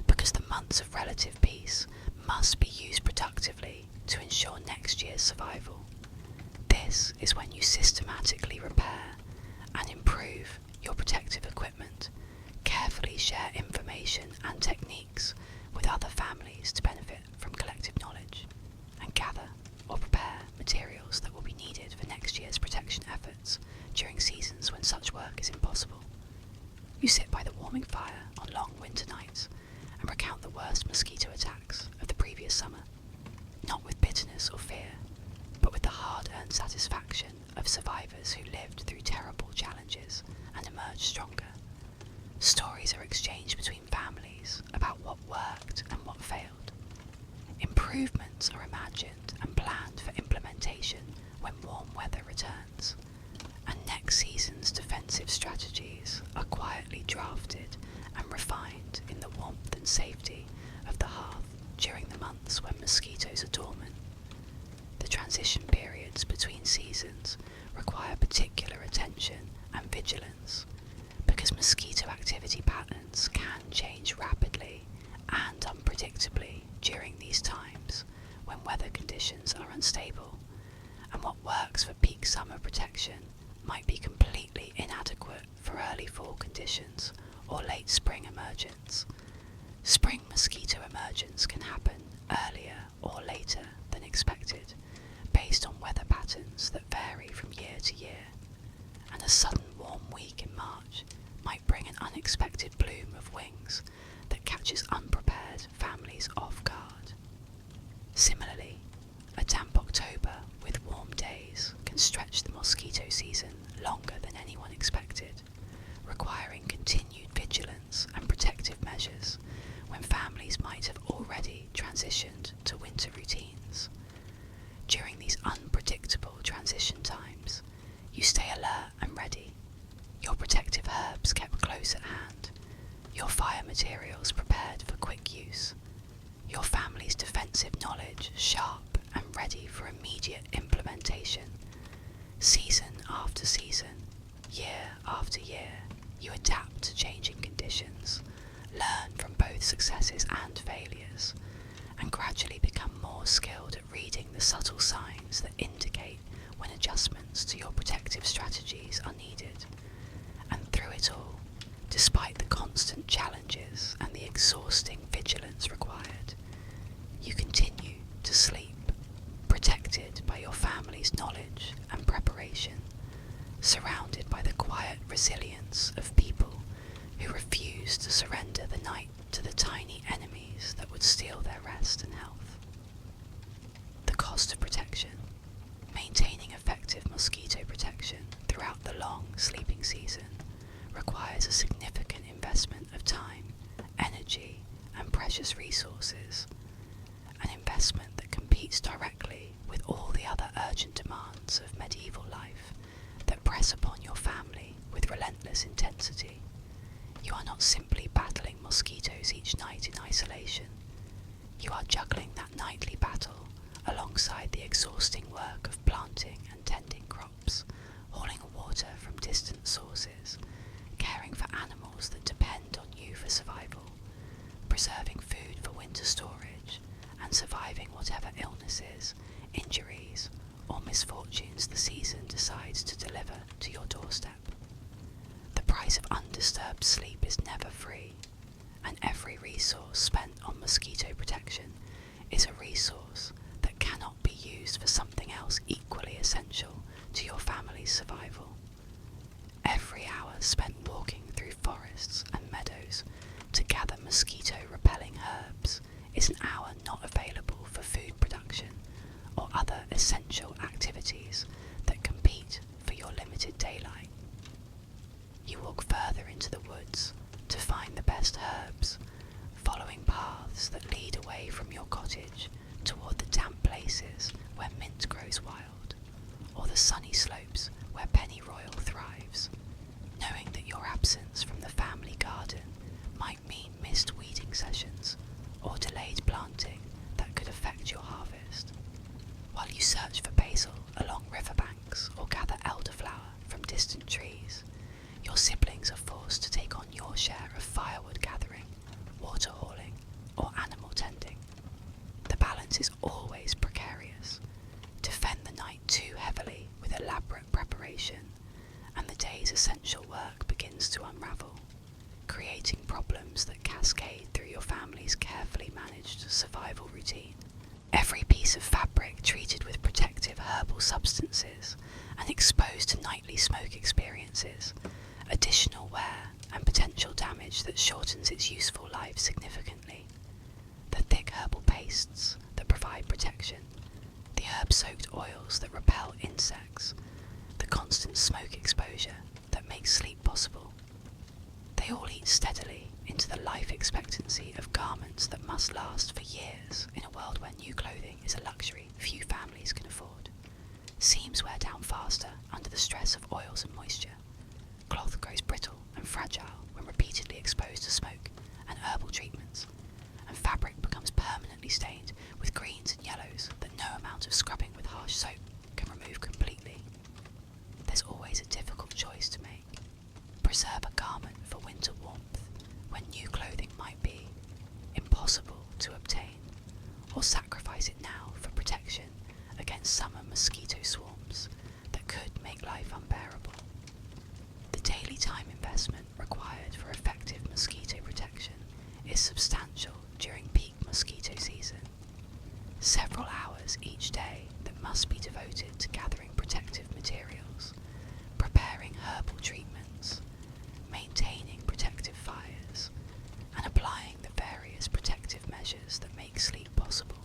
because the months of relative peace must be used productively to ensure next year's survival. This is when you systematically repair and improve your protective equipment, carefully share information and techniques with other families to benefit from collective knowledge, and gather or prepare materials that will be needed for next year's protection efforts during seasons when such work is impossible. You sit by the warming fire on long winter nights and recount the worst mosquito attacks of the previous summer, not with bitterness or fear, but with the hard-earned satisfaction of survivors who lived through terrible challenges and emerged stronger. Stories are exchanged between families about what worked and what failed. Improvements are imagined and planned for implementation when warm weather returns, and next season's defensive strategies are quietly drafted and refined in the warmth and safety of the hearth during the months when mosquitoes are dormant. The transition periods between seasons require particular attention and vigilance, because mosquito activity patterns can change rapidly and unpredictably during these times when weather conditions are unstable, and what works for peak summer protection might be completely inadequate for early fall conditions or late spring emergence. Spring mosquito emergence can happen earlier or later than expected, based on weather patterns that vary from year to year, and a sudden warm week in March might bring an unexpected bloom of wings that catches unprepared families off guard. Similarly, a damp October with warm days can stretch the mosquito season longer than anyone expected, requiring continued vigilance and protective measures when families might have already transitioned to winter routines. During these unpredictable transition times, you stay alert and ready, your protective herbs kept close at hand, your fire materials prepared for quick use, your family's defensive knowledge sharp and ready for immediate implementation. Season after season, year after year, you adapt to changing conditions, learn from both successes and failures, and gradually become more skilled at reading the subtle signs that indicate when adjustments to your protective strategies are needed. And through it all, despite the constant challenges and the exhausting vigilance required, you continue to sleep, protected by your family's knowledge and preparation, surrounded by the quiet resilience of people who refuse to surrender the night to the tiny enemies that would steal their rest and health. The cost of protection. Maintaining effective mosquito protection throughout the long sleeping season requires a significant investment of time, energy, and precious resources, an investment that competes directly with all the other urgent demands of medieval life that press upon your family with relentless intensity. You are not simply battling mosquitoes each night in isolation. You are juggling that nightly battle alongside the exhausting work of planting and tending crops, hauling water from distant sources, caring for animals that depend on you for survival, preserving food for winter storage, and surviving whatever illnesses, injuries, or misfortunes the season decides to deliver to your doorstep. The price of undisturbed sleep is never free, and every resource spent on mosquito protection is a resource that cannot be used for something else equally essential to your family's survival. Every hour spent walking through forests and meadows finest herbs, following paths that lead away from your cottage toward the damp places where mint grows wild, or the sunny slopes where pennyroyal thrives, knowing that your absence from the family garden might mean missed weeding sessions or delayed planting that could affect your harvest. While you search for basil along riverbanks or gather elderflower from distant trees, your siblings are forced to take on your share of firewood gathering, water hauling, or animal tending. The balance is always precarious. Defend the night too heavily with elaborate preparation, and the day's essential work begins to unravel, creating problems that cascade through your family's carefully managed survival routine. Every piece of fabric treated with protective herbal substances and exposed to nightly smoke experiences, additional wear and potential damage that shortens its useful life significantly. The thick herbal pastes that provide protection, the herb-soaked oils that repel insects, the constant smoke exposure that makes sleep possible. They all eat steadily into the life expectancy of garments that must last for years in a world where new clothing is a luxury few families can afford. Seams wear down faster under the stress of oils and moisture. Cloth grows brittle and fragile when repeatedly exposed to smoke and herbal treatments, and fabric becomes permanently stained with greens and yellows that no amount of scrubbing with harsh soap can remove completely. There's always a difficult choice to make. Preserve a garment for winter warmth when new clothing might be impossible to obtain, or sacrifice it now for protection against summer mosquito swarms that could make life unbearable. The daily time investment required for effective mosquito protection is substantial during peak mosquito season. Several hours each day that must be devoted to gathering protective materials, preparing herbal treatments, maintaining protective fires, and applying the various protective measures that make sleep possible.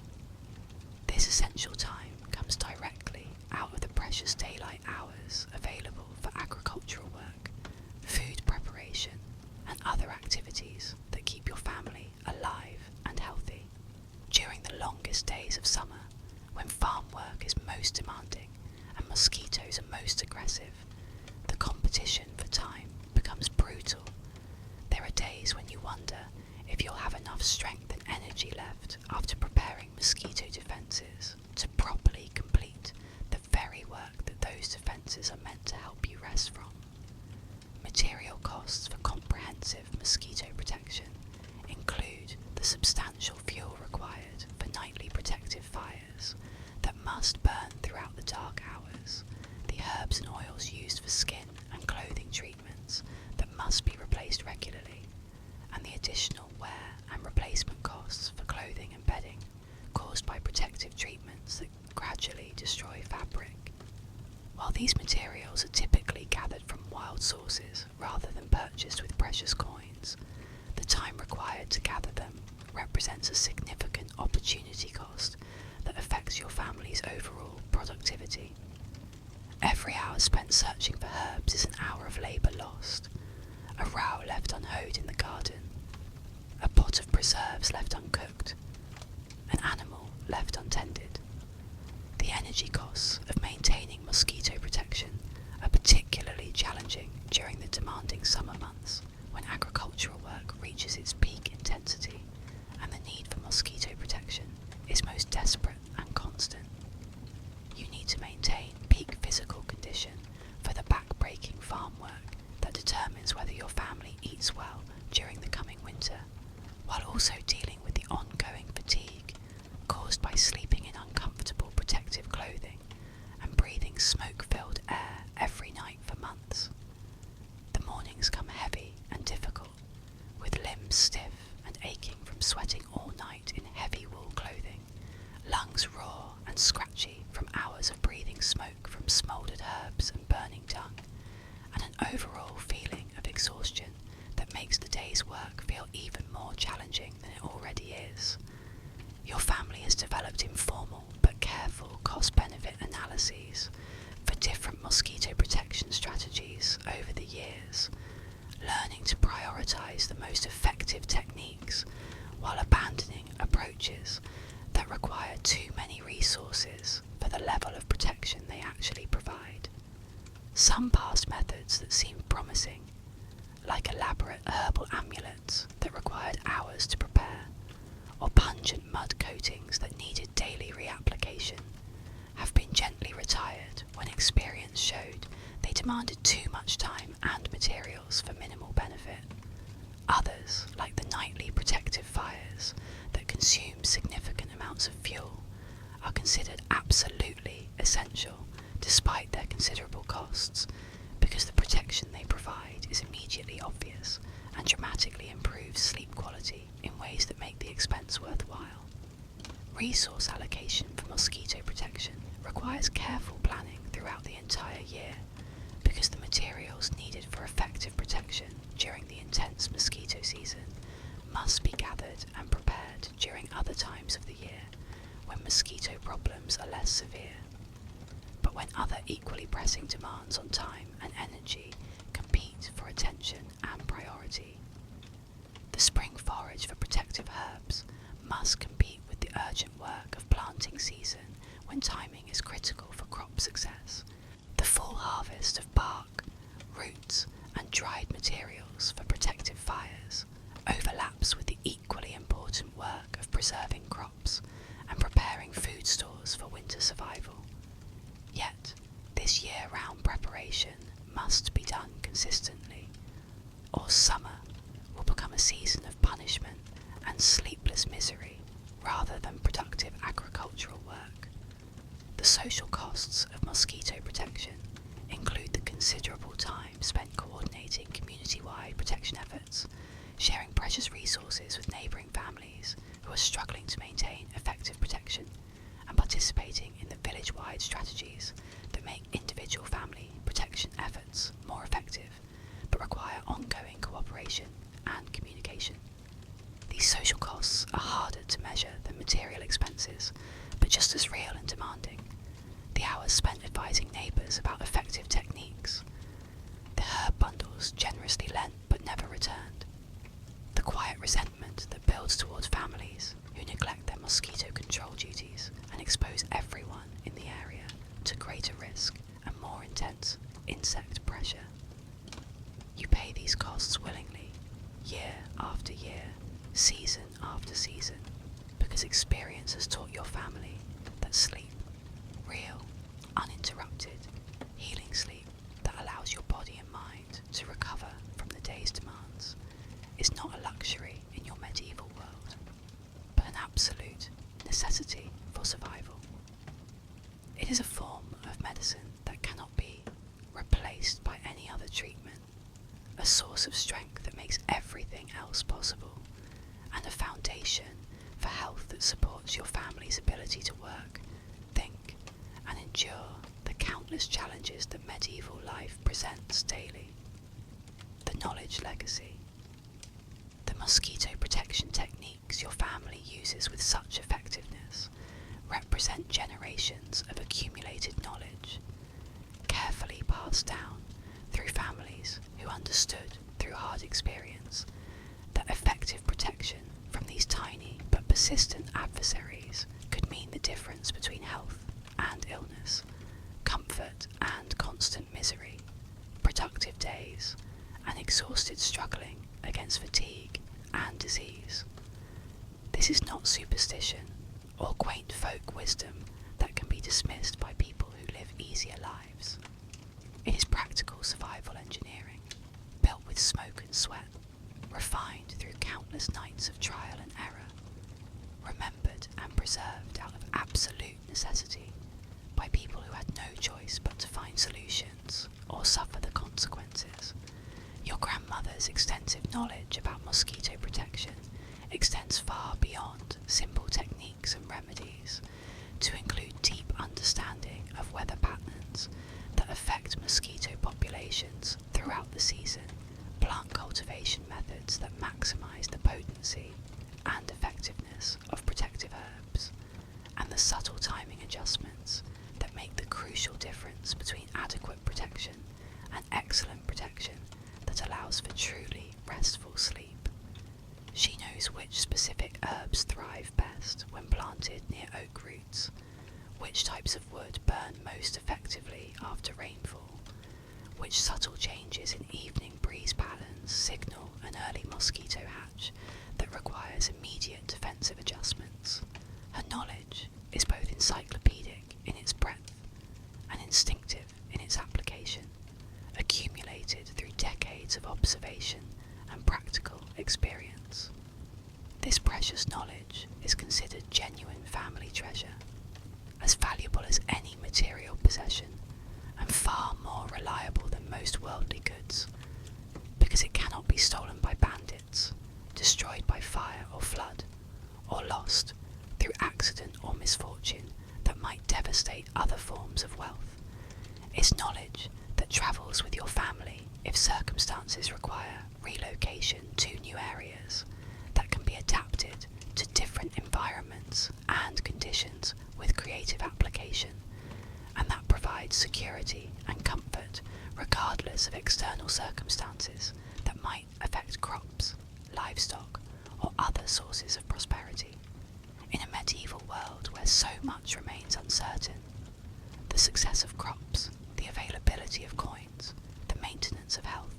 This essential time comes directly out of the precious daylight hours available for agricultural work, food preparation, and other activities that keep your family alive and healthy. During the longest days of summer, when farm work is most demanding and mosquitoes are most aggressive, the competition for time becomes brutal. There are days when you wonder if you'll have enough strength and energy left after preparing mosquito defences to properly complete the very work that those defences are meant to help you rest from. Material costs for comprehensive mosquito protection include the substantial fuel required for nightly protective fires that must burn throughout the dark hours, the herbs and oils used for skin and clothing treatments that must be replaced regularly, and the additional wear and replacement costs for clothing and bedding caused by protective treatments that gradually destroy fabric. While these materials are typically gathered from wild sources rather than purchased with precious coins, the time required to gather them represents a significant opportunity cost that affects your family's overall productivity. Every hour spent searching for herbs is an hour of labour lost, a row left unhoed in the garden, a pot of preserves left uncooked, an animal left untended. The energy costs of maintaining mosquito protection are particularly challenging during the demanding summer months when agricultural work reaches its peak intensity and the need for mosquito protection is most desperate and constant. You need to maintain peak physical condition for the back-breaking farm work that determines whether your family eats well during the coming winter, while also dealing with the ongoing fatigue caused by sleeping in uncomfortable protective clothing and breathing smoke-filled air every night for months. The mornings come heavy and difficult, with limbs stiff and aching from sweating all night in heavy wool clothing, lungs raw and scratchy from hours of breathing smoke from smouldered herbs and burning dung, and an overall feeling of exhaustion that makes the day's work feel even more challenging than it already is. Your family has developed informal but careful cost-benefit analyses for different mosquito protection strategies over the years, learning to prioritise the most effective approaches that require too many resources for the level of protection they actually provide. Some past methods that seemed promising, like elaborate herbal amulets that required hours to prepare, or pungent mud coatings that needed daily reapplication, have been gently retired when experience showed they demanded too much time and materials for minimal benefit. Others, like the nightly protective fires that consume significant amounts of fuel, are considered absolutely essential despite their considerable costs, because the protection they provide is immediately obvious and dramatically improves sleep quality in ways that make the expense worthwhile. Resource allocation for mosquito protection requires careful planning throughout the entire year, because the materials needed for effective protection during the intense mosquito season must be gathered and prepared during other times of the year when mosquito problems are less severe, but when other equally pressing demands on time and energy compete for attention and priority. The spring forage for protective herbs must compete with the urgent work of planting season when timing is critical for crop success. The full harvest of bark, roots, and dried materials for protective fires overlaps with the equally important work of preserving crops and preparing food stores for winter survival. Yet, this year-round preparation must be done consistently, or summer will become a season of punishment and sleepless misery rather than productive agricultural work. The social costs of mosquito protection include the considerable time spent coordinating community-wide protection efforts, sharing precious resources with neighbouring families who are struggling to maintain effective protection, and participating in the village-wide strategies that make individual family protection efforts more effective, but require ongoing cooperation and communication. These social costs are harder to measure than material expenses, but just as real and demanding. The hours spent advising neighbours about effective techniques, the herb bundles generously lent but never returned, the quiet resentment that builds towards families who neglect their mosquito control duties and expose everyone in the area to greater risk and more intense insect pressure. You pay these costs willingly, year after year, season after season, because experience has taught your family that sleep, real, uninterrupted, healing sleep that allows your body and mind to recover from the day's demands, is not a luxury in your medieval world, but an absolute necessity for survival. It is a form of medicine that cannot be replaced by any other treatment, a source of strength that makes everything else possible, and a foundation for health that supports your family's ability to work, think, and endure the countless challenges that medieval life presents daily. The knowledge legacy. The mosquito protection techniques your family uses with such effectiveness represent generations of accumulated knowledge, carefully passed down through families who understood through hard experience that effective protection from these tiny but persistent adversaries could mean the difference between health and illness, comfort and constant misery, productive days and exhausted struggling against fatigue and disease. This is not superstition or quaint folk wisdom that can be dismissed by people who live easier lives. It is practical survival engineering, built with smoke and sweat, refined through countless nights of trial and error, remembered and preserved out of absolute necessity by people who had no choice but to find solutions or suffer the consequences. Your grandmother's extensive knowledge about mosquito protection extends far beyond simple techniques and remedies to include deep understanding of weather patterns that affect mosquito populations throughout the season, plant cultivation methods that maximize the potency and effectiveness of protective herbs, and the subtle timing adjustments that make the crucial difference between adequate protection and excellent protection that allows for truly restful sleep. She knows which specific herbs thrive best which types of wood burn most effectively after rainfall, which subtle changes in evening breeze patterns signal an early mosquito hatch that requires immediate defensive adjustments. Her knowledge is both encyclopedic in its breadth and instinctive in its application, accumulated through decades of observation and practical experience. This precious knowledge is considered genuine family treasure, as valuable as any material possession, and far more reliable than most worldly goods, because it cannot be stolen by bandits, destroyed by fire or flood, or lost through accident or misfortune that might devastate other forms of wealth. It's knowledge that travels with your family if circumstances require relocation to new areas, that can be adapted to different environments and conditions with creative application, and that provides security and comfort regardless of external circumstances that might affect crops, livestock, or other sources of prosperity. In a medieval world where so much remains uncertain, the success of crops, the availability of coins, the maintenance of health,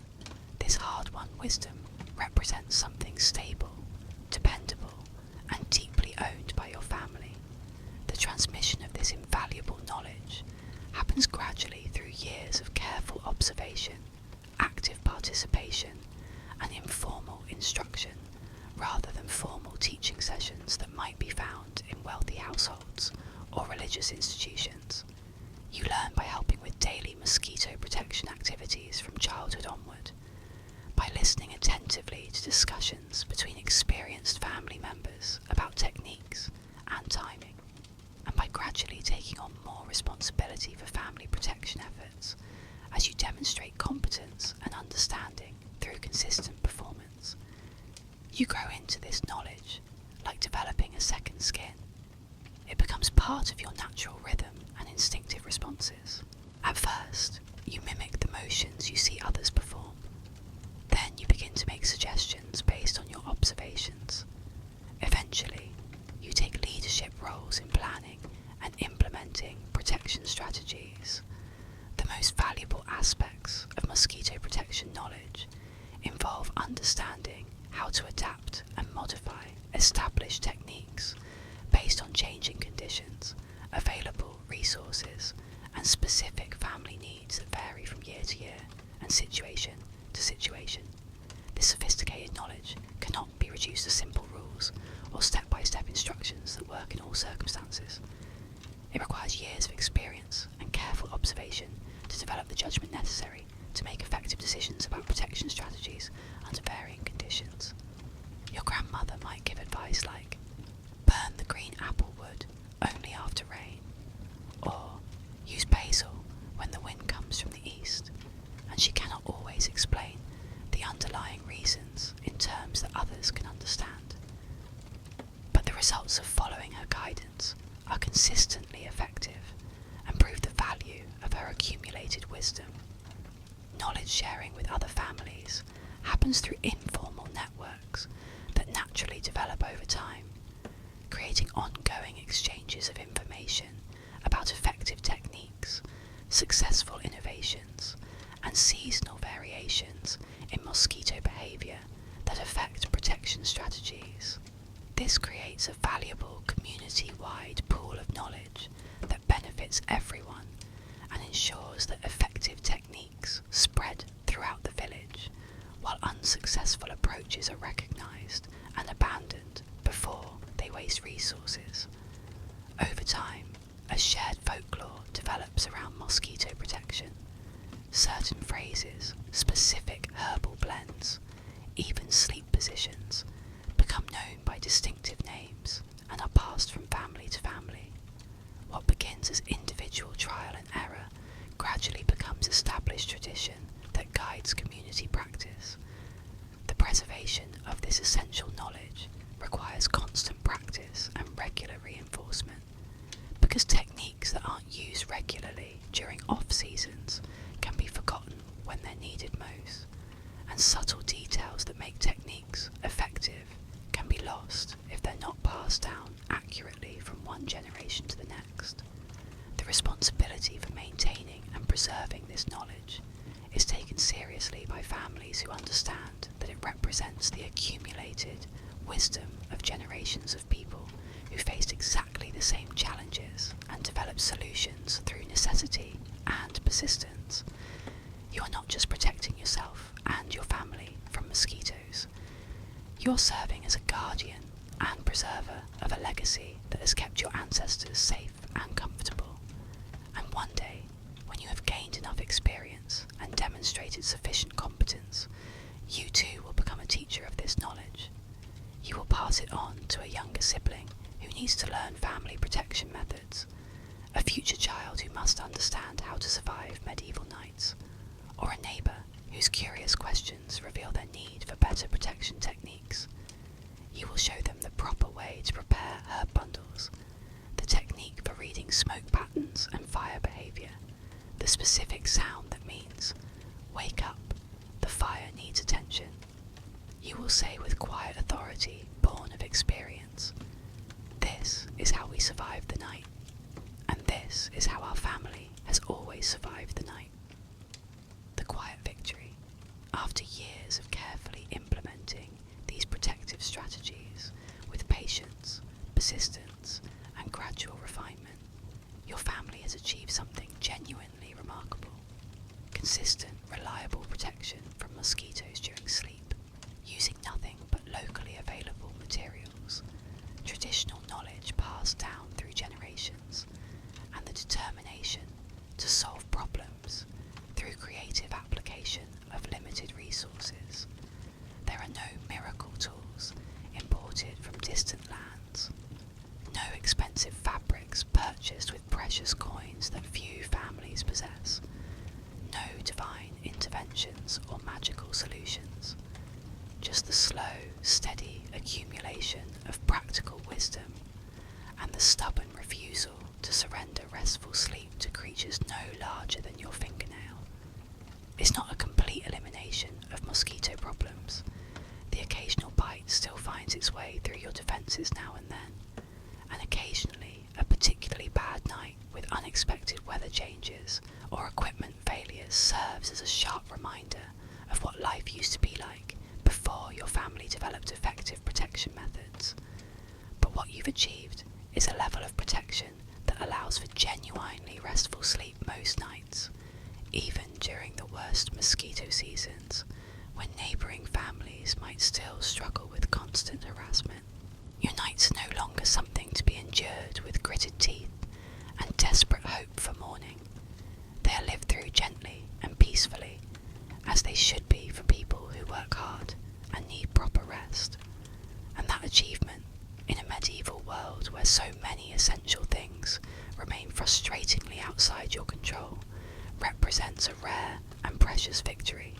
this hard-won wisdom represents something stable, dependable, and deeply owned by your family. The transmission of this invaluable knowledge happens gradually through years of careful observation, active participation, and informal instruction, rather than formal teaching sessions that might be found in wealthy households or religious institutions. You learn by helping with daily mosquito protection activities from childhood onward, by listening attentively to discussions between experienced family members about techniques and timing, and by gradually taking on more responsibility for family protection efforts as you demonstrate competence and understanding through consistent performance. You grow into this knowledge like developing a second skin. It becomes part of your natural rhythm and instinctive responses. At first, you mimic the motions you see others perform. Then you begin to make suggestions based on your observations. Eventually, you take leadership roles in planning and implementing protection strategies. The most valuable aspects of mosquito protection knowledge involve understanding how to adapt and modify established techniques based on changing conditions, available resources, and specific family needs that vary from year to year and situation to situation. This sophisticated knowledge cannot be reduced to simple rules or step-by-step instructions that work in all circumstances. It requires years of experience and careful observation to develop the judgment necessary to make effective decisions about protection strategies under varying conditions. Your grandmother might give advice like, burn the green apple wood only after rain, or use basil when the wind comes from the east, and she cannot always explain the underlying reasons in terms that others can understand. But the results of following her guidance are consistently effective and prove the value of her accumulated wisdom. Knowledge sharing with other families happens through informal networks that naturally develop over time, creating ongoing exchanges of information about effective techniques, successful innovations, and seasonal variations in mosquito behaviour that affect protection strategies. This creates a valuable community-wide pool of knowledge that benefits everyone and ensures that effective techniques spread throughout the village, while unsuccessful approaches are recognised and abandoned before they waste resources. Over time, a shared folklore develops around mosquito protection. Certain phrases, specific herbal blends, even sleep positions, become known by distinctive names and are passed from family to family. What begins as individual trial and error gradually becomes established tradition that guides community practice. The preservation of this essential knowledge requires constant practice and regular reinforcement, because techniques that aren't used regularly during off-seasons can be forgotten when they're needed most, and subtle details that make techniques effective can be lost if they're not passed down accurately from one generation to the next. represents the accumulated wisdom of generations of people who faced exactly the same challenges and developed solutions through necessity and persistence. You are not just protecting yourself and your family from mosquitoes. You're serving as a guardian and preserver of a legacy that has kept your ancestors safe and comfortable. And one day, when you have gained enough experience and demonstrated sufficient competence, you too will become a teacher of this knowledge. You will pass it on to a younger sibling who needs to learn family protection methods, a future child who must understand how to survive medieval nights, or a neighbour whose curious questions reveal their need for better protection techniques. You will show them the proper way to prepare herb bundles, the technique for reading smoke patterns and fire behaviour, the specific sound that means, "Wake up, the fire needs attention." You will say with quiet authority born of experience, "This is how we survived the night, and this is how our family has always survived the night." The quiet victory, after years of carefully implementing these protective strategies with patience, persistence, and gradual refinement, your family has achieved something genuinely remarkable. Consistent, reliable protection from mosquitoes during sleep, using nothing but locally available materials, traditional knowledge passed down through generations, and the determination to solve problems through creative application of limited resources. There are no miracle tools imported from distant lands, no expensive fabrics purchased with precious coins that few families possess, no divine interventions or magical solutions, just the slow, steady accumulation of practical wisdom and the stubborn refusal to surrender restful sleep to creatures no larger than your fingernail. It's not a complete elimination of mosquito problems. The occasional bite still finds its way through your defences now and then, and occasionally a particularly bad night with unexpected weather changes or equipment failures serves as a sharp reminder of what life used to be like before your family developed effective protection methods. But what you've achieved is a level of protection that allows for genuinely restful sleep most nights, even during the worst mosquito seasons, when neighbouring families might still struggle with constant harassment. Your nights are no longer something to be endured with gritted teeth and desperate hope for morning. They are lived through gently and peacefully, as they should be for people who work hard and need proper rest. And that achievement, in a medieval world where so many essential things remain frustratingly outside your control, represents a rare and precious victory.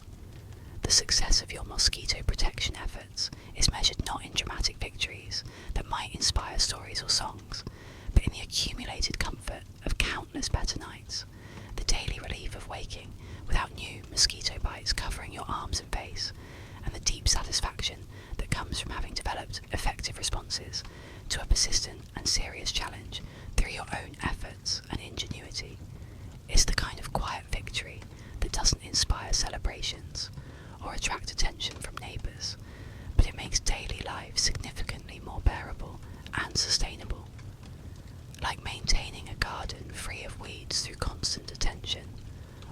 The success of your mosquito protection efforts is measured not in dramatic victories that might inspire stories or songs, but in the accumulated comfort of countless better nights, the daily relief of waking without new mosquito bites covering your arms and face, and the deep satisfaction that comes from having developed effective responses to a persistent and serious challenge through your own efforts and ingenuity. Is the kind of quiet victory that doesn't inspire celebrations or attract attention from neighbours, but it makes daily life significantly more bearable and sustainable. Like maintaining a garden free of weeds through constant attention,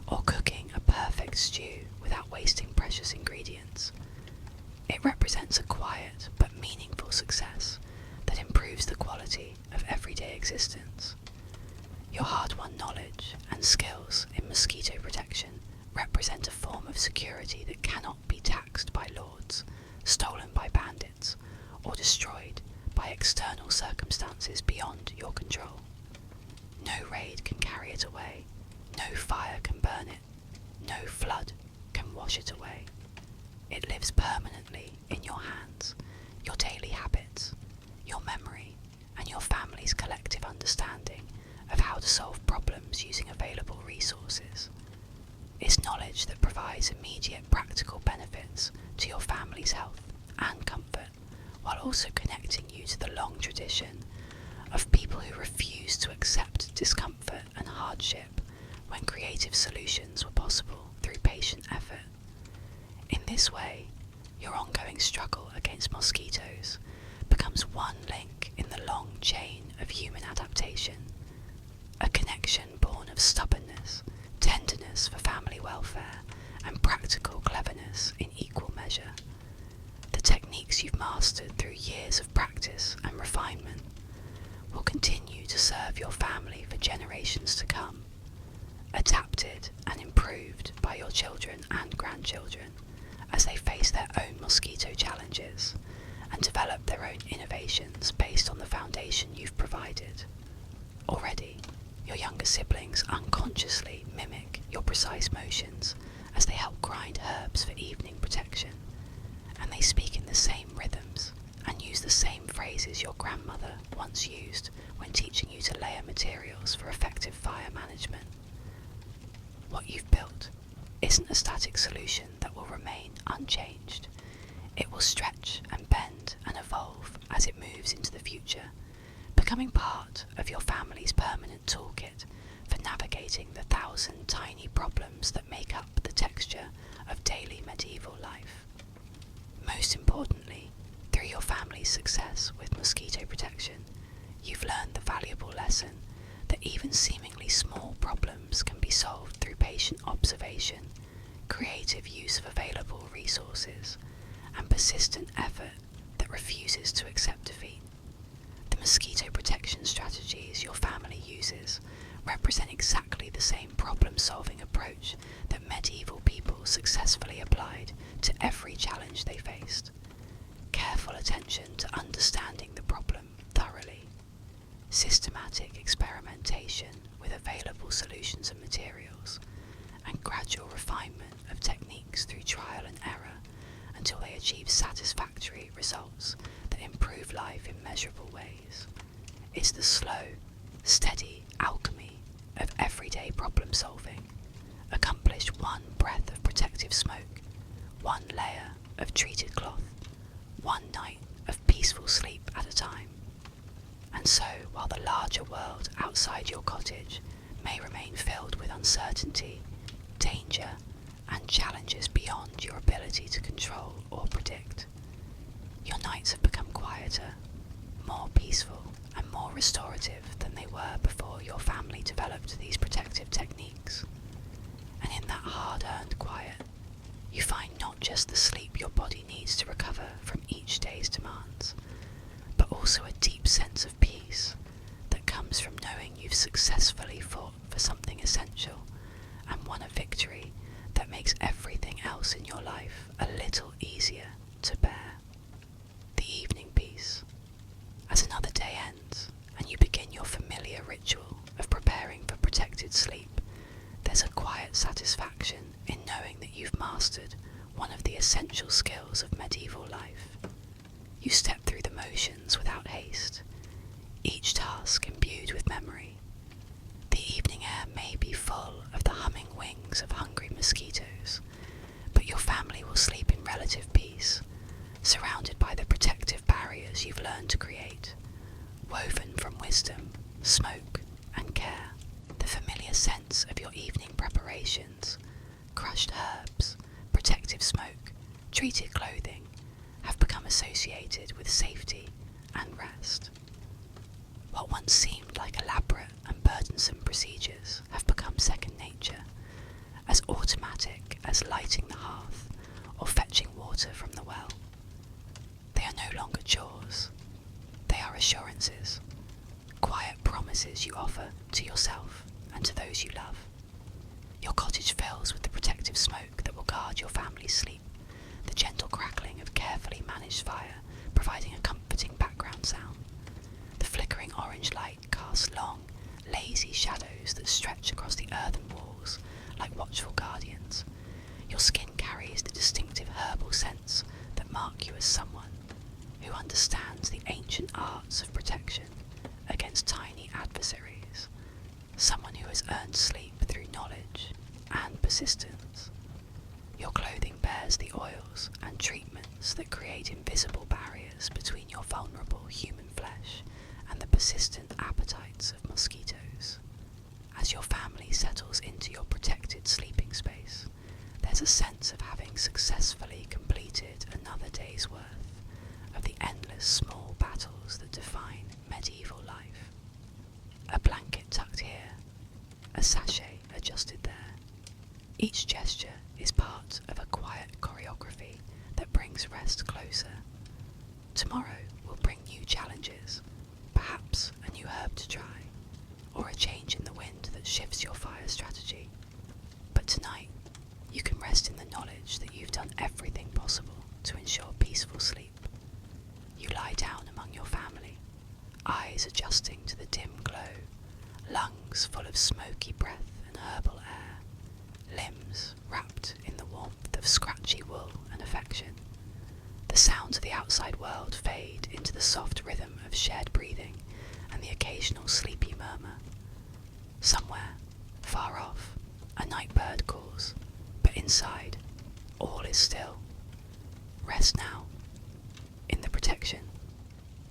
or cooking a perfect stew without wasting precious ingredients. It represents a quiet but meaningful success that improves the quality of everyday existence. Your hard-won knowledge and skills in mosquito protection represent a form of security that cannot be taxed by lords, stolen by bandits, or destroyed by external circumstances beyond your control. No raid can carry it away, no fire can burn it, no flood can wash it away. It lives permanently in your hands, your daily habits, your memory, and your family's collective understanding of how to solve problems using available resources. It's knowledge that provides immediate practical benefits to your family's health and comfort, while also connecting you to the long tradition of people who refused to accept discomfort and hardship when creative solutions were possible through patient effort. In this way, your ongoing struggle against mosquitoes becomes one link in the long chain of human adaptation, a connection born of stubbornness, tenderness for family welfare, and practical cleverness in equal measure. The techniques you've mastered through years of practice and refinement will continue to serve your family for generations to come, adapted and improved by your children and grandchildren as they face their own mosquito challenges and develop their own innovations based on the foundation you've provided. Already, your younger siblings unconsciously mimic your precise motions as they help grind herbs for evening protection, and they speak in the same rhythms and use the same phrases your grandmother once used when teaching you to layer materials for effective fire management. What you've built isn't a static solution that will remain unchanged. It will stretch and bend and evolve as it moves into the future, becoming part of your family's permanent toolkit for navigating the 1,000 tiny problems that make up the texture of daily medieval life. Most importantly, through your family's success with mosquito protection, you've learned the valuable lesson that even seemingly small problems can be solved through patient observation, creative use of available resources, and persistent effort that refuses to accept defeat. The mosquito protection strategies your family uses represent exactly the same problem-solving approach that medieval people successfully applied to every challenge they faced. Careful attention to understanding the problem thoroughly, systematic experimentation with available solutions and materials, and gradual refinement of techniques through trial and error until they achieve satisfactory results that improve life in measurable ways. It's the slow, steady alchemy of everyday problem solving, accomplished one breath of protective smoke, one layer of treated cloth, one night of peaceful sleep at a time. And so, while the larger world outside your cottage may remain filled with uncertainty, danger, and challenges beyond your ability to control or predict, your nights have become quieter, more peaceful, and more restorative than they were before your family developed these protective techniques. And in that hard-earned quiet, you find not just the sleep your body needs to recover from each day's demands, but also a deep sense of peace that comes from knowing you've successfully fought for something essential and won a victory that makes everything else in your life a little easier to bear. The evening peace. As another day ends and you begin your familiar ritual of preparing for protected sleep, there's a quiet satisfaction in knowing that you've mastered one of the essential skills of medieval life. You step through the motions without haste, each task imbued with memory. The evening air may be full of the humming wings of hungry mosquitoes, but your family will sleep in relative peace, surrounded by the protective barriers you've learned to create, woven from wisdom, smoke, and care. The familiar sense of your evening preparations, crushed herbs, protective smoke, treated clothing, have become associated with safety and rest. What once seemed like elaborate and burdensome procedures have become second nature, as automatic as lighting the hearth or fetching water from the well. They are no longer chores. They are assurances, quiet promises you offer to yourself and to those you love. Your cottage fills with the protective smoke that will guard your family's sleep, the gentle crackling of carefully managed fire providing a comforting background sound. The flickering orange light casts long, lazy shadows that stretch across the earthen walls like watchful guardians. Your skin carries the distinctive herbal scents that mark you as someone who understands the ancient arts of protection against tiny adversaries, someone who has earned sleep through knowledge and persistence. Your clothing bears the oils and treatments that create invisible barriers between your vulnerable human flesh and the persistent appetites of mosquitoes. As your family settles into your protected sleeping space, there's a sense of having successfully completed another day's worth of the endless small battles that define medieval life. A blanket tucked here, a sachet adjusted there. Each gesture is part of a quiet choreography that brings rest closer. Tomorrow will bring new challenges, perhaps a new herb to try, or a change in the wind that shifts your fire strategy. But tonight, you can rest in the knowledge that you've done everything possible to ensure peaceful sleep. You lie down among your family, eyes adjusting to the dim glow, lungs full of smoky breath and herbal air, limbs wrapped in the warmth of scratchy wool and affection. The sounds of the outside world fade into the soft rhythm of shared breathing and the occasional sleepy murmur. Somewhere, far off, a night bird calls, but inside, all is still. Rest now, in the protection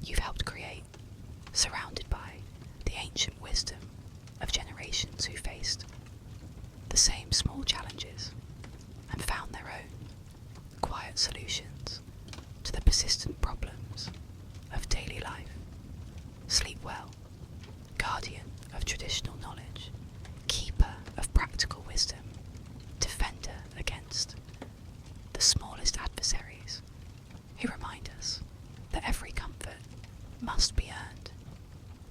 you've helped create, surrounded by the ancient wisdom of generations who faced the same small challenges and found their own quiet solutions to the persistent problems of daily life. Sleep well, guardian of traditional knowledge, keeper of practical wisdom, defender against the smallest adversaries who remind us that every comfort must be earned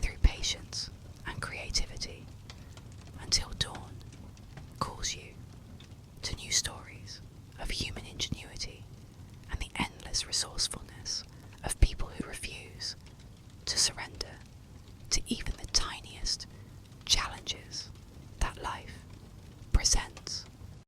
through patience